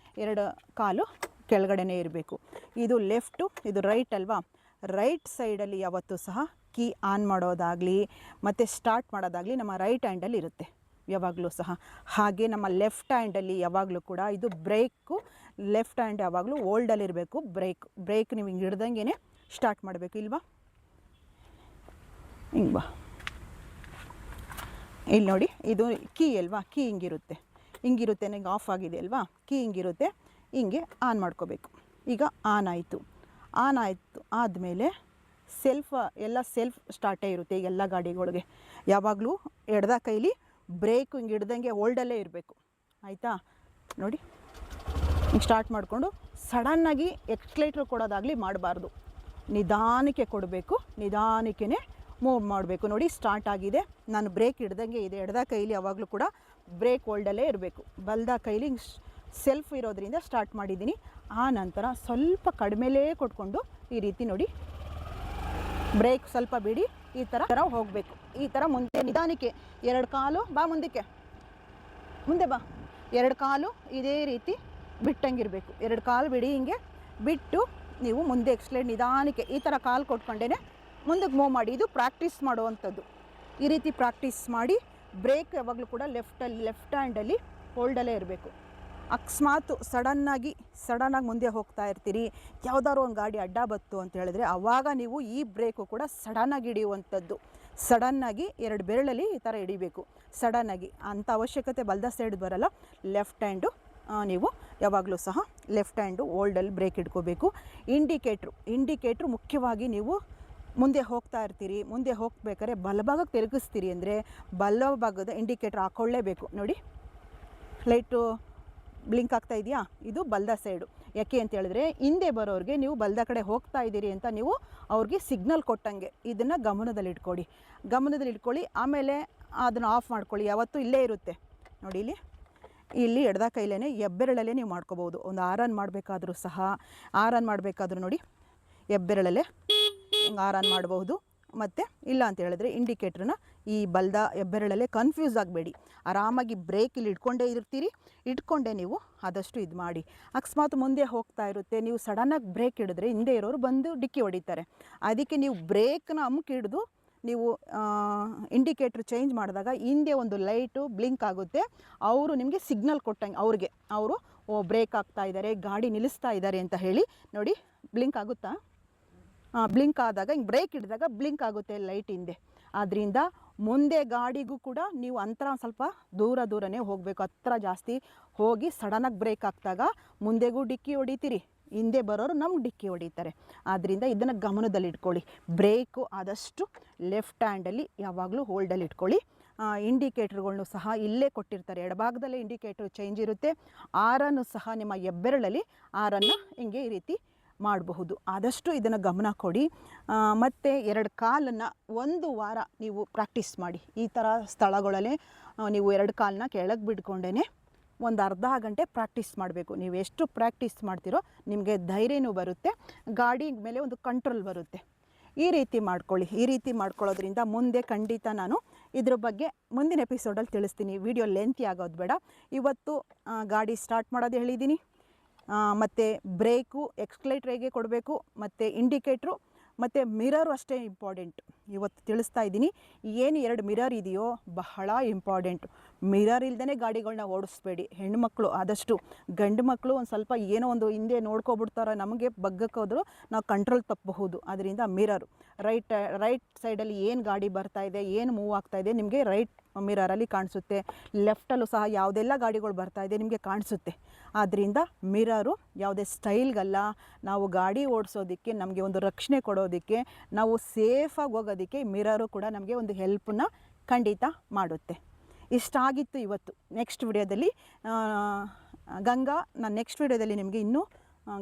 2 ಕಾಲು ಕೆಳಗಡೆನೇ ಇರಬೇಕು. ಇದು ಲೆಫ್ಟು, ಇದು ರೈಟ್ ಅಲ್ವಾ. ರೈಟ್ ಸೈಡಲ್ಲಿ ಯಾವತ್ತೂ ಸಹ ಕೀ ಆನ್ ಮಾಡೋದಾಗಲಿ ಮತ್ತು ಸ್ಟಾರ್ಟ್ ಮಾಡೋದಾಗಲಿ ನಮ್ಮ ರೈಟ್ ಹ್ಯಾಂಡಲ್ಲಿ ಇರುತ್ತೆ ಯಾವಾಗಲೂ ಸಹ. ಹಾಗೆ ನಮ್ಮ ಲೆಫ್ಟ್ ಹ್ಯಾಂಡಲ್ಲಿ ಯಾವಾಗಲೂ ಕೂಡ ಇದು ಬ್ರೇಕು. ಲೆಫ್ಟ್ ಹ್ಯಾಂಡ್ ಯಾವಾಗಲೂ ಓಲ್ಡಲ್ಲಿರಬೇಕು. ಬ್ರೇಕ್ ನೀವು ಹಿಂಗೆ ಹಿಡ್ದಂಗೆ ಸ್ಟಾರ್ಟ್ ಮಾಡಬೇಕು. ಇಲ್ವಾ, ಹಿಂಗೆ ಬಾ. ಇಲ್ಲಿ ನೋಡಿ, ಇದು ಕೀ ಅಲ್ವಾ. ಕೀ ಹಿಂಗಿರುತ್ತೆ ನನಗೆ ಆಫ್ ಆಗಿದೆ ಅಲ್ವಾ. ಕೀ ಹಿಂಗಿರುತ್ತೆ, ಹಿಂಗೆ ಆನ್ ಮಾಡ್ಕೋಬೇಕು. ಈಗ ಆನ್ ಆಯಿತು ಆದಮೇಲೆ ಎಲ್ಲ ಸೆಲ್ಫ್ ಸ್ಟಾರ್ಟೇ ಇರುತ್ತೆ ಈಗ ಎಲ್ಲ ಗಾಡಿಗಳಿಗೆ. ಯಾವಾಗಲೂ ಎಡ್ದ ಕೈಲಿ ಬ್ರೇಕ್ ಹಿಂಗೆ ಹಿಡ್ದಂಗೆ ಹೋಲ್ಡಲ್ಲೇ ಇರಬೇಕು. ಆಯಿತಾ, ನೋಡಿ ಹಿಂಗೆ ಸ್ಟಾರ್ಟ್ ಮಾಡಿಕೊಂಡು ಸಡನ್ನಾಗಿ ಎಕ್ಸ್ಲೇಟ್ರ್ ಕೊಡೋದಾಗಲಿ ಮಾಡಬಾರ್ದು. ನಿಧಾನಕ್ಕೆ ಕೊಡಬೇಕು, ನಿಧಾನಕ್ಕೇ ಮೂವ್ ಮಾಡಬೇಕು. ನೋಡಿ ಸ್ಟಾರ್ಟ್ ಆಗಿದೆ. ನಾನು ಬ್ರೇಕ್ ಹಿಡ್ದಂಗೆ ಇದೆ. ಎಡ್ದ ಕೈಲಿ ಯಾವಾಗಲೂ ಕೂಡ ಬ್ರೇಕ್ ಹೋಲ್ಡಲ್ಲೇ ಇರಬೇಕು. ಬಲ್ದ ಕೈಲಿ ಸೆಲ್ಫ್ ಇರೋದ್ರಿಂದ ಸ್ಟಾರ್ಟ್ ಮಾಡಿದ್ದೀನಿ. ಆ ನಂತರ ಸ್ವಲ್ಪ ಕಡಿಮೆಲೇ ಕೊಟ್ಕೊಂಡು ಈ ರೀತಿ ನೋಡಿ ಬ್ರೇಕ್ ಸ್ವಲ್ಪ ಬಿಡಿ, ಈ ಥರ ಹೋಗಬೇಕು. ಈ ಥರ ಮುಂದೆ ನಿಧಾನಕ್ಕೆ 2 ಕಾಲು ಬಾ, ಮುಂದೆ ಬಾ. 2 ಕಾಲು ಇದೇ ರೀತಿ ಬಿಟ್ಟಂಗಿರಬೇಕು. 2 ಕಾಲು ಬಿಡಿ, ಹಿಂಗೆ ಬಿಟ್ಟು ನೀವು ಮುಂದೆ ಎಕ್ಸ್ಲೇಟ್ ನಿಧಾನಕ್ಕೆ ಈ ಥರ ಕಾಲು ಕೊಟ್ಕೊಂಡೇ ಮುಂದಕ್ಕೆ ಮೂವ್ ಮಾಡಿ. ಇದು ಪ್ರಾಕ್ಟೀಸ್ ಮಾಡುವಂಥದ್ದು. ಈ ರೀತಿ ಪ್ರಾಕ್ಟೀಸ್ ಮಾಡಿ. ಬ್ರೇಕ್ ಯಾವಾಗಲೂ ಕೂಡ ಲೆಫ್ಟ್ ಹ್ಯಾಂಡಲ್ಲಿ ಹೋಲ್ಡಲ್ಲೇ ಇರಬೇಕು. ಅಕಸ್ಮಾತ್ ಸಡನ್ನಾಗಿ ಮುಂದೆ ಹೋಗ್ತಾ ಇರ್ತೀರಿ, ಯಾವುದಾದ್ರು ಒಂದು ಗಾಡಿ ಅಡ್ಡ ಬತ್ತು ಅಂತ ಹೇಳಿದ್ರೆ ಆವಾಗ ನೀವು ಈ ಬ್ರೇಕು ಕೂಡ ಸಡನ್ನಾಗಿ ಹಿಡಿಯುವಂಥದ್ದು. ಸಡನ್ನಾಗಿ 2 ಬೆರಳಲ್ಲಿ ಈ ಥರ ಹಿಡಿಬೇಕು. ಸಡನ್ನಾಗಿ ಅಂಥ ಅವಶ್ಯಕತೆ ಬಲ್ದ ಸೈಡ್ ಬರಲ್ಲ. ಲೆಫ್ಟ್ ಹ್ಯಾಂಡು ನೀವು ಯಾವಾಗಲೂ ಸಹ ಲೆಫ್ಟ್ ಹ್ಯಾಂಡು ಹೋಲ್ಡಲ್ಲಿ ಬ್ರೇಕ್ ಇಟ್ಕೋಬೇಕು. ಇಂಡಿಕೇಟ್ರು ಮುಖ್ಯವಾಗಿ ನೀವು ಮುಂದೆ ಹೋಗ್ತಾ ಇರ್ತೀರಿ, ಮುಂದೆ ಹೋಗ್ಬೇಕಾದ್ರೆ ಬಲಭಾಗಕ್ಕೆ ತಿರುಗಿಸ್ತೀರಿ ಅಂದರೆ ಬಲಭಾಗದ ಇಂಡಿಕೇಟ್ರ್ ಹಾಕ್ಕೊಳ್ಳೇಬೇಕು. ನೋಡಿ ಲೈಟು ಬ್ಲಿಂಕ್ ಆಗ್ತಾ ಇದೆಯಾ, ಇದು ಬಲ್ದ ಸೈಡು. ಯಾಕೆ ಅಂತ ಹೇಳಿದ್ರೆ ಹಿಂದೆ ಬರೋರಿಗೆ ನೀವು ಬಲ್ದ ಕಡೆ ಹೋಗ್ತಾ ಇದ್ದೀರಿ ಅಂತ ನೀವು ಅವ್ರಿಗೆ ಸಿಗ್ನಲ್ ಕೊಟ್ಟಂಗೆ. ಇದನ್ನು ಗಮನದಲ್ಲಿ ಇಟ್ಕೊಳ್ಳಿ. ಆಮೇಲೆ ಅದನ್ನು ಆಫ್ ಮಾಡ್ಕೊಳ್ಳಿ. ಯಾವತ್ತೂ ಇಲ್ಲೇ ಇರುತ್ತೆ ನೋಡಿ. ಇಲ್ಲಿ ಎಡ್ದ ಕೈಲೇ ಹೆಬ್ಬೆರಳಲ್ಲೇ ನೀವು ಮಾಡ್ಕೋಬೋದು. ಒಂದು ಆರನ್ ಮಾಡಬೇಕಾದ್ರೂ ನೋಡಿ ಹೆಬ್ಬೆರಳಲ್ಲೇ ಆರನ್ ಮಾಡಬಹುದು. ಮತ್ತು ಇಲ್ಲ ಅಂತ ಹೇಳಿದ್ರೆ ಇಂಡಿಕೇಟ್ರನ್ನ ಈ ಬಲ್ದ ಹೆಬ್ಬೆರಳಲ್ಲೇ ಕನ್ಫ್ಯೂಸ್ ಆಗಬೇಡಿ. ಆರಾಮಾಗಿ ಬ್ರೇಕ್ ಇಲ್ಲಿ ಇಟ್ಕೊಂಡೇ ನೀವು ಆದಷ್ಟು ಇದು ಮಾಡಿ. ಅಕಸ್ಮಾತ್ ಮುಂದೆ ಹೋಗ್ತಾ ಇರುತ್ತೆ, ನೀವು ಸಡನ್ನಾಗಿ ಬ್ರೇಕ್ ಹಿಡಿದ್ರೆ ಹಿಂದೆ ಇರೋರು ಬಂದು ಡಿಕ್ಕಿ ಹೊಡಿತಾರೆ. ಅದಕ್ಕೆ ನೀವು ಬ್ರೇಕ್ನ ಹಿಡಿದು ನೀವು ಇಂಡಿಕೇಟ್ರ್ ಚೇಂಜ್ ಮಾಡಿದಾಗ ಹಿಂದೆ ಒಂದು ಲೈಟು ಬ್ಲಿಂಕ್ ಆಗುತ್ತೆ. ಅವರು ನಿಮಗೆ ಸಿಗ್ನಲ್ ಕೊಟ್ಟಂಗೆ ಅವರು ಬ್ರೇಕ್ ಆಗ್ತಾ ಇದ್ದಾರೆ, ಗಾಡಿ ನಿಲ್ಲಿಸ್ತಾ ಇದ್ದಾರೆ ಅಂತ ಹೇಳಿ. ನೋಡಿ ಬ್ಲಿಂಕ್ ಆಗುತ್ತಾ? ಬ್ಲಿಂಕ್ ಆದಾಗ ಹಿಂಗೆ ಬ್ರೇಕ್ ಹಿಡಿದಾಗ ಬ್ಲಿಂಕ್ ಆಗುತ್ತೆ ಲೈಟ್ ಹಿಂದೆ. ಆದ್ದರಿಂದ ಮುಂದೆ ಗಾಡಿಗೂ ಕೂಡ ನೀವು ಅಂತರ ಸ್ವಲ್ಪ ದೂರನೇ ಹೋಗಬೇಕು. ಹತ್ರ ಜಾಸ್ತಿ ಹೋಗಿ ಸಡನ್ನಾಗಿ ಬ್ರೇಕ್ ಹಾಕಿದಾಗ ಮುಂದೆಗೂ ಡಿಕ್ಕಿ ಹೊಡಿತೀರಿ, ಹಿಂದೆ ಬರೋರು ನಮ್ಗೆ ಡಿಕ್ಕಿ ಹೊಡಿತಾರೆ. ಆದ್ದರಿಂದ ಇದನ್ನು ಗಮನದಲ್ಲಿ ಇಟ್ಕೊಳ್ಳಿ. ಬ್ರೇಕು ಆದಷ್ಟು ಲೆಫ್ಟ್ ಹ್ಯಾಂಡಲ್ಲಿ ಯಾವಾಗಲೂ ಹೋಲ್ಡಲ್ಲಿ ಇಟ್ಕೊಳ್ಳಿ. ಇಂಡಿಕೇಟ್ರ್ಗಳ್ನು ಸಹ ಇಲ್ಲೇ ಕೊಟ್ಟಿರ್ತಾರೆ, ಎಡಭಾಗದಲ್ಲೇ ಇಂಡಿಕೇಟ್ರ್ ಚೇಂಜ್ ಇರುತ್ತೆ. ಆರನ್ನು ಸಹ ನಿಮ್ಮ ಹೆಬ್ಬೆರಳಲ್ಲಿ ಆರನ್ನು ಹಿಂಗೆ ಈ ರೀತಿ ಮಾಡಬಹುದು. ಆದಷ್ಟು ಇದನ್ನು ಗಮನ ಕೊಡಿ. ಮತ್ತು 2 ಕಾಲನ್ನು 1 ವಾರ ನೀವು ಪ್ರಾಕ್ಟೀಸ್ ಮಾಡಿ. ಈ ಥರ ಸ್ಥಳಗಳಲ್ಲೇ ನೀವು 2 ಕಾಲನ್ನ ಕೆಳಗೆ ಬಿಟ್ಕೊಂಡೇ ಒಂದು ಅರ್ಧ ಗಂಟೆ ಪ್ರಾಕ್ಟೀಸ್ ಮಾಡಬೇಕು. ನೀವು ಎಷ್ಟು ಪ್ರಾಕ್ಟೀಸ್ ಮಾಡ್ತೀರೋ ನಿಮಗೆ ಧೈರ್ಯನೂ ಬರುತ್ತೆ, ಗಾಡಿ ಮೇಲೆ ಒಂದು ಕಂಟ್ರೋಲ್ ಬರುತ್ತೆ. ಈ ರೀತಿ ಮಾಡ್ಕೊಳ್ಳಿ. ಈ ರೀತಿ ಮಾಡ್ಕೊಳ್ಳೋದ್ರಿಂದ ಮುಂದೆ ಖಂಡಿತ ನಾನು ಇದ್ರ ಬಗ್ಗೆ ಮುಂದಿನ ಎಪಿಸೋಡಲ್ಲಿ ತಿಳಿಸ್ತೀನಿ. ವಿಡಿಯೋ ಲೆಂತಿ ಆಗೋದು ಬೇಡ. ಇವತ್ತು ಗಾಡಿ ಸ್ಟಾರ್ಟ್ ಮಾಡೋದು ಹೇಳಿದ್ದೀನಿ, ಮತ್ತು ಬ್ರೇಕು ಎಕ್ಸ್ಲೇಟ್ರ್ ಹೇಗೆ ಕೊಡಬೇಕು, ಮತ್ತು ಇಂಡಿಕೇಟ್ರು ಮತ್ತು ಮಿರರು ಅಷ್ಟೇ ಇಂಪಾರ್ಟೆಂಟ್ ಇವತ್ತು ತಿಳಿಸ್ತಾ ಇದ್ದೀನಿ. ಏನು 2 ಮಿರರ್ ಇದೆಯೋ ಬಹಳ ಇಂಪಾರ್ಟೆಂಟು. ಮಿರರ್ ಇಲ್ದೇ ಗಾಡಿಗಳನ್ನ ಓಡಿಸ್ಬೇಡಿ. ಹೆಣ್ಣುಮಕ್ಕಳು ಆದಷ್ಟು, ಗಂಡು ಮಕ್ಕಳು ಒಂದು ಸ್ವಲ್ಪ ಏನೋ ಒಂದು ಹಿಂದೆ ನೋಡ್ಕೊಬಿಡ್ತಾರೆ, ನಮಗೆ ಬಗ್ಗಕ್ಕೋದ್ರು ನಾವು ಕಂಟ್ರೋಲ್ ತಪ್ಪಬಹುದು. ಅದರಿಂದ ಮಿರರು ರೈಟ್ ಸೈಡಲ್ಲಿ ಏನು ಗಾಡಿ ಬರ್ತಾ ಇದೆ, ಏನು ಮೂವ್ ಆಗ್ತಾ ಇದೆ ನಿಮಗೆ ರೈಟ್ ಮಿರರಲ್ಲಿ ಕಾಣಿಸುತ್ತೆ. ಲೆಫ್ಟಲ್ಲೂ ಸಹ ಯಾವುದೆಲ್ಲ ಗಾಡಿಗಳು ಬರ್ತಾ ಇದೆ ನಿಮಗೆ ಕಾಣಿಸುತ್ತೆ. ಆದ್ದರಿಂದ ಮಿರರು ಯಾವುದೇ ಸ್ಟೈಲ್ಗಲ್ಲ, ನಾವು ಗಾಡಿ ಓಡಿಸೋದಕ್ಕೆ, ನಮಗೆ ಒಂದು ರಕ್ಷಣೆ ಕೊಡೋದಕ್ಕೆ, ನಾವು ಸೇಫಾಗಿ ಹೋಗೋದಕ್ಕೆ ಮಿರರು ಕೂಡ ನಮಗೆ ಒಂದು ಹೆಲ್ಪನ್ನ ಖಂಡಿತ ಮಾಡುತ್ತೆ. ಇಷ್ಟಾಗಿತ್ತು ಇವತ್ತು. ನೆಕ್ಸ್ಟ್ ವಿಡಿಯೋದಲ್ಲಿ ಗಂಗಾ, ನಾನು ನೆಕ್ಸ್ಟ್ ವಿಡಿಯೋದಲ್ಲಿ ನಿಮಗೆ ಇನ್ನೂ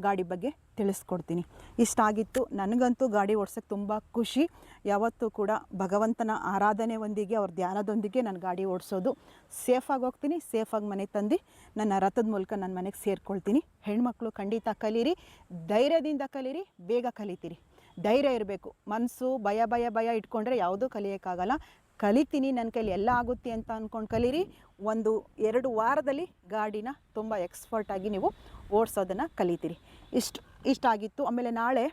ಗಾಡಿ ಬಗ್ಗೆ ತಿಳಿಸ್ಕೊಡ್ತೀನಿ. ಇಷ್ಟಾಗಿತ್ತು. ನನಗಂತೂ ಗಾಡಿ ಓಡ್ಸೋಕ್ಕೆ ತುಂಬ ಖುಷಿ. ಯಾವತ್ತೂ ಕೂಡ ಭಗವಂತನ ಆರಾಧನೆ ಒಂದಿಗೆ, ಅವ್ರ ಧ್ಯಾನದೊಂದಿಗೆ ನಾನು ಗಾಡಿ ಓಡಿಸೋದು. ಸೇಫಾಗಿ ಹೋಗ್ತೀನಿ, ಸೇಫಾಗಿ ಮನೆಗೆ ತಂದು ನನ್ನ ರಥದ ಮೂಲಕ ನನ್ನ ಮನೆಗೆ ಸೇರ್ಕೊಳ್ತೀನಿ. ಹೆಣ್ಮಕ್ಳು ಖಂಡಿತ ಕಲೀರಿ, ಧೈರ್ಯದಿಂದ ಕಲೀರಿ, ಬೇಗ ಕಲಿತೀರಿ. ಧೈರ್ಯ ಇರಬೇಕು. ಮನಸ್ಸು ಭಯ ಇಟ್ಕೊಂಡ್ರೆ ಯಾವುದೂ ಕಲಿಯೋಕ್ಕಾಗಲ್ಲ. ಕಲಿತೀನಿ, ನನ್ನ ಕೈಲಿ ಎಲ್ಲ ಆಗುತ್ತೆ ಅಂತ ಅಂದ್ಕೊಂಡು ಕಲೀರಿ. 1-2 ವಾರದಲ್ಲಿ ಗಾಡಿನ ತುಂಬ ಎಕ್ಸ್ಪರ್ಟಾಗಿ ನೀವು ಓಡಿಸೋದನ್ನು ಕಲಿತೀರಿ. ಇಷ್ಟಾಗಿತ್ತು. ಆಮೇಲೆ ನಾಳೆ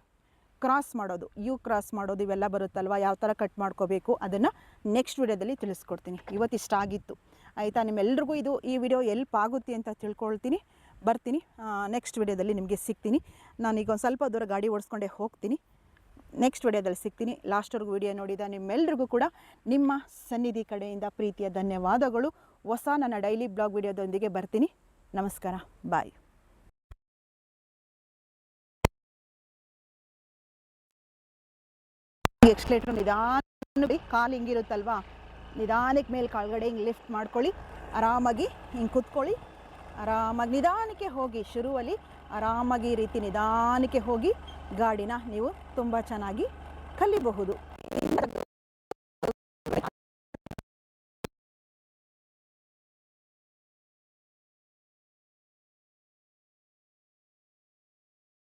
ಕ್ರಾಸ್ ಮಾಡೋದು, ಕ್ರಾಸ್ ಮಾಡೋದು ಇವೆಲ್ಲ ಬರುತ್ತಲ್ವ, ಯಾವ ಥರ ಕಟ್ ಮಾಡ್ಕೋಬೇಕು ಅದನ್ನು ನೆಕ್ಸ್ಟ್ ವಿಡಿಯೋದಲ್ಲಿ ತಿಳಿಸ್ಕೊಡ್ತೀನಿ. ಇವತ್ತು ಇಷ್ಟಾಗಿತ್ತು, ಆಯಿತಾ? ನಿಮ್ಮೆಲ್ರಿಗೂ ಈ ವಿಡಿಯೋ ಎಲ್ಪ್ ಆಗುತ್ತೆ ಅಂತ ತಿಳ್ಕೊಳ್ತೀನಿ. ಬರ್ತೀನಿ, ನೆಕ್ಸ್ಟ್ ವಿಡಿಯೋದಲ್ಲಿ ನಿಮಗೆ ಸಿಗ್ತೀನಿ. ನಾನೀಗ ಒಂದು ಸ್ವಲ್ಪ ದೂರ ಗಾಡಿ ಓಡಿಸ್ಕೊಂಡೇ ಹೋಗ್ತೀನಿ. ನೆಕ್ಸ್ಟ್ ವಿಡಿಯೋದಲ್ಲಿ ಸಿಗ್ತೀನಿ. ಲಾಸ್ಟ್ವರೆಗೂ ವಿಡಿಯೋ ನೋಡಿದ ನಿಮ್ಮೆಲ್ರಿಗೂ ಕೂಡ ನಿಮ್ಮ ಸನ್ನಿಧಿ ಕಡೆಯಿಂದ ಪ್ರೀತಿಯ ಧನ್ಯವಾದಗಳು. ಹೊಸ ನನ್ನ ಡೈಲಿ ಬ್ಲಾಗ್ ವಿಡಿಯೋದೊಂದಿಗೆ ಬರ್ತೀನಿ. ನಮಸ್ಕಾರ, ಬಾಯ್. ಎಕ್ಸ್ಲೇಟ್ರ್ ನಿಧಾನ, ಕಾಲು ಹಿಂಗಿರುತ್ತಲ್ವಾ, ನಿಧಾನಕ್ಕೆ ಮೇಲೆ ಕಾಲ್ಗಡೆ ಹಿಂಗೆ ಲಿಫ್ಟ್ ಮಾಡ್ಕೊಳ್ಳಿ. ಆರಾಮಾಗಿ ಹಿಂಗೆ ಕೂತ್ಕೊಳ್ಳಿ. ಆರಾಮಾಗಿ ನಿಧಾನಕ್ಕೆ ಹೋಗಿ. ಶುರುವಲ್ಲಿ ಆರಾಮಾಗಿ ಈ ರೀತಿ ನಿಧಾನಕ್ಕೆ ಹೋಗಿ ಗಾಡಿನ ನೀವು ತುಂಬ ಚೆನ್ನಾಗಿ ಕಲಿಬಹುದು.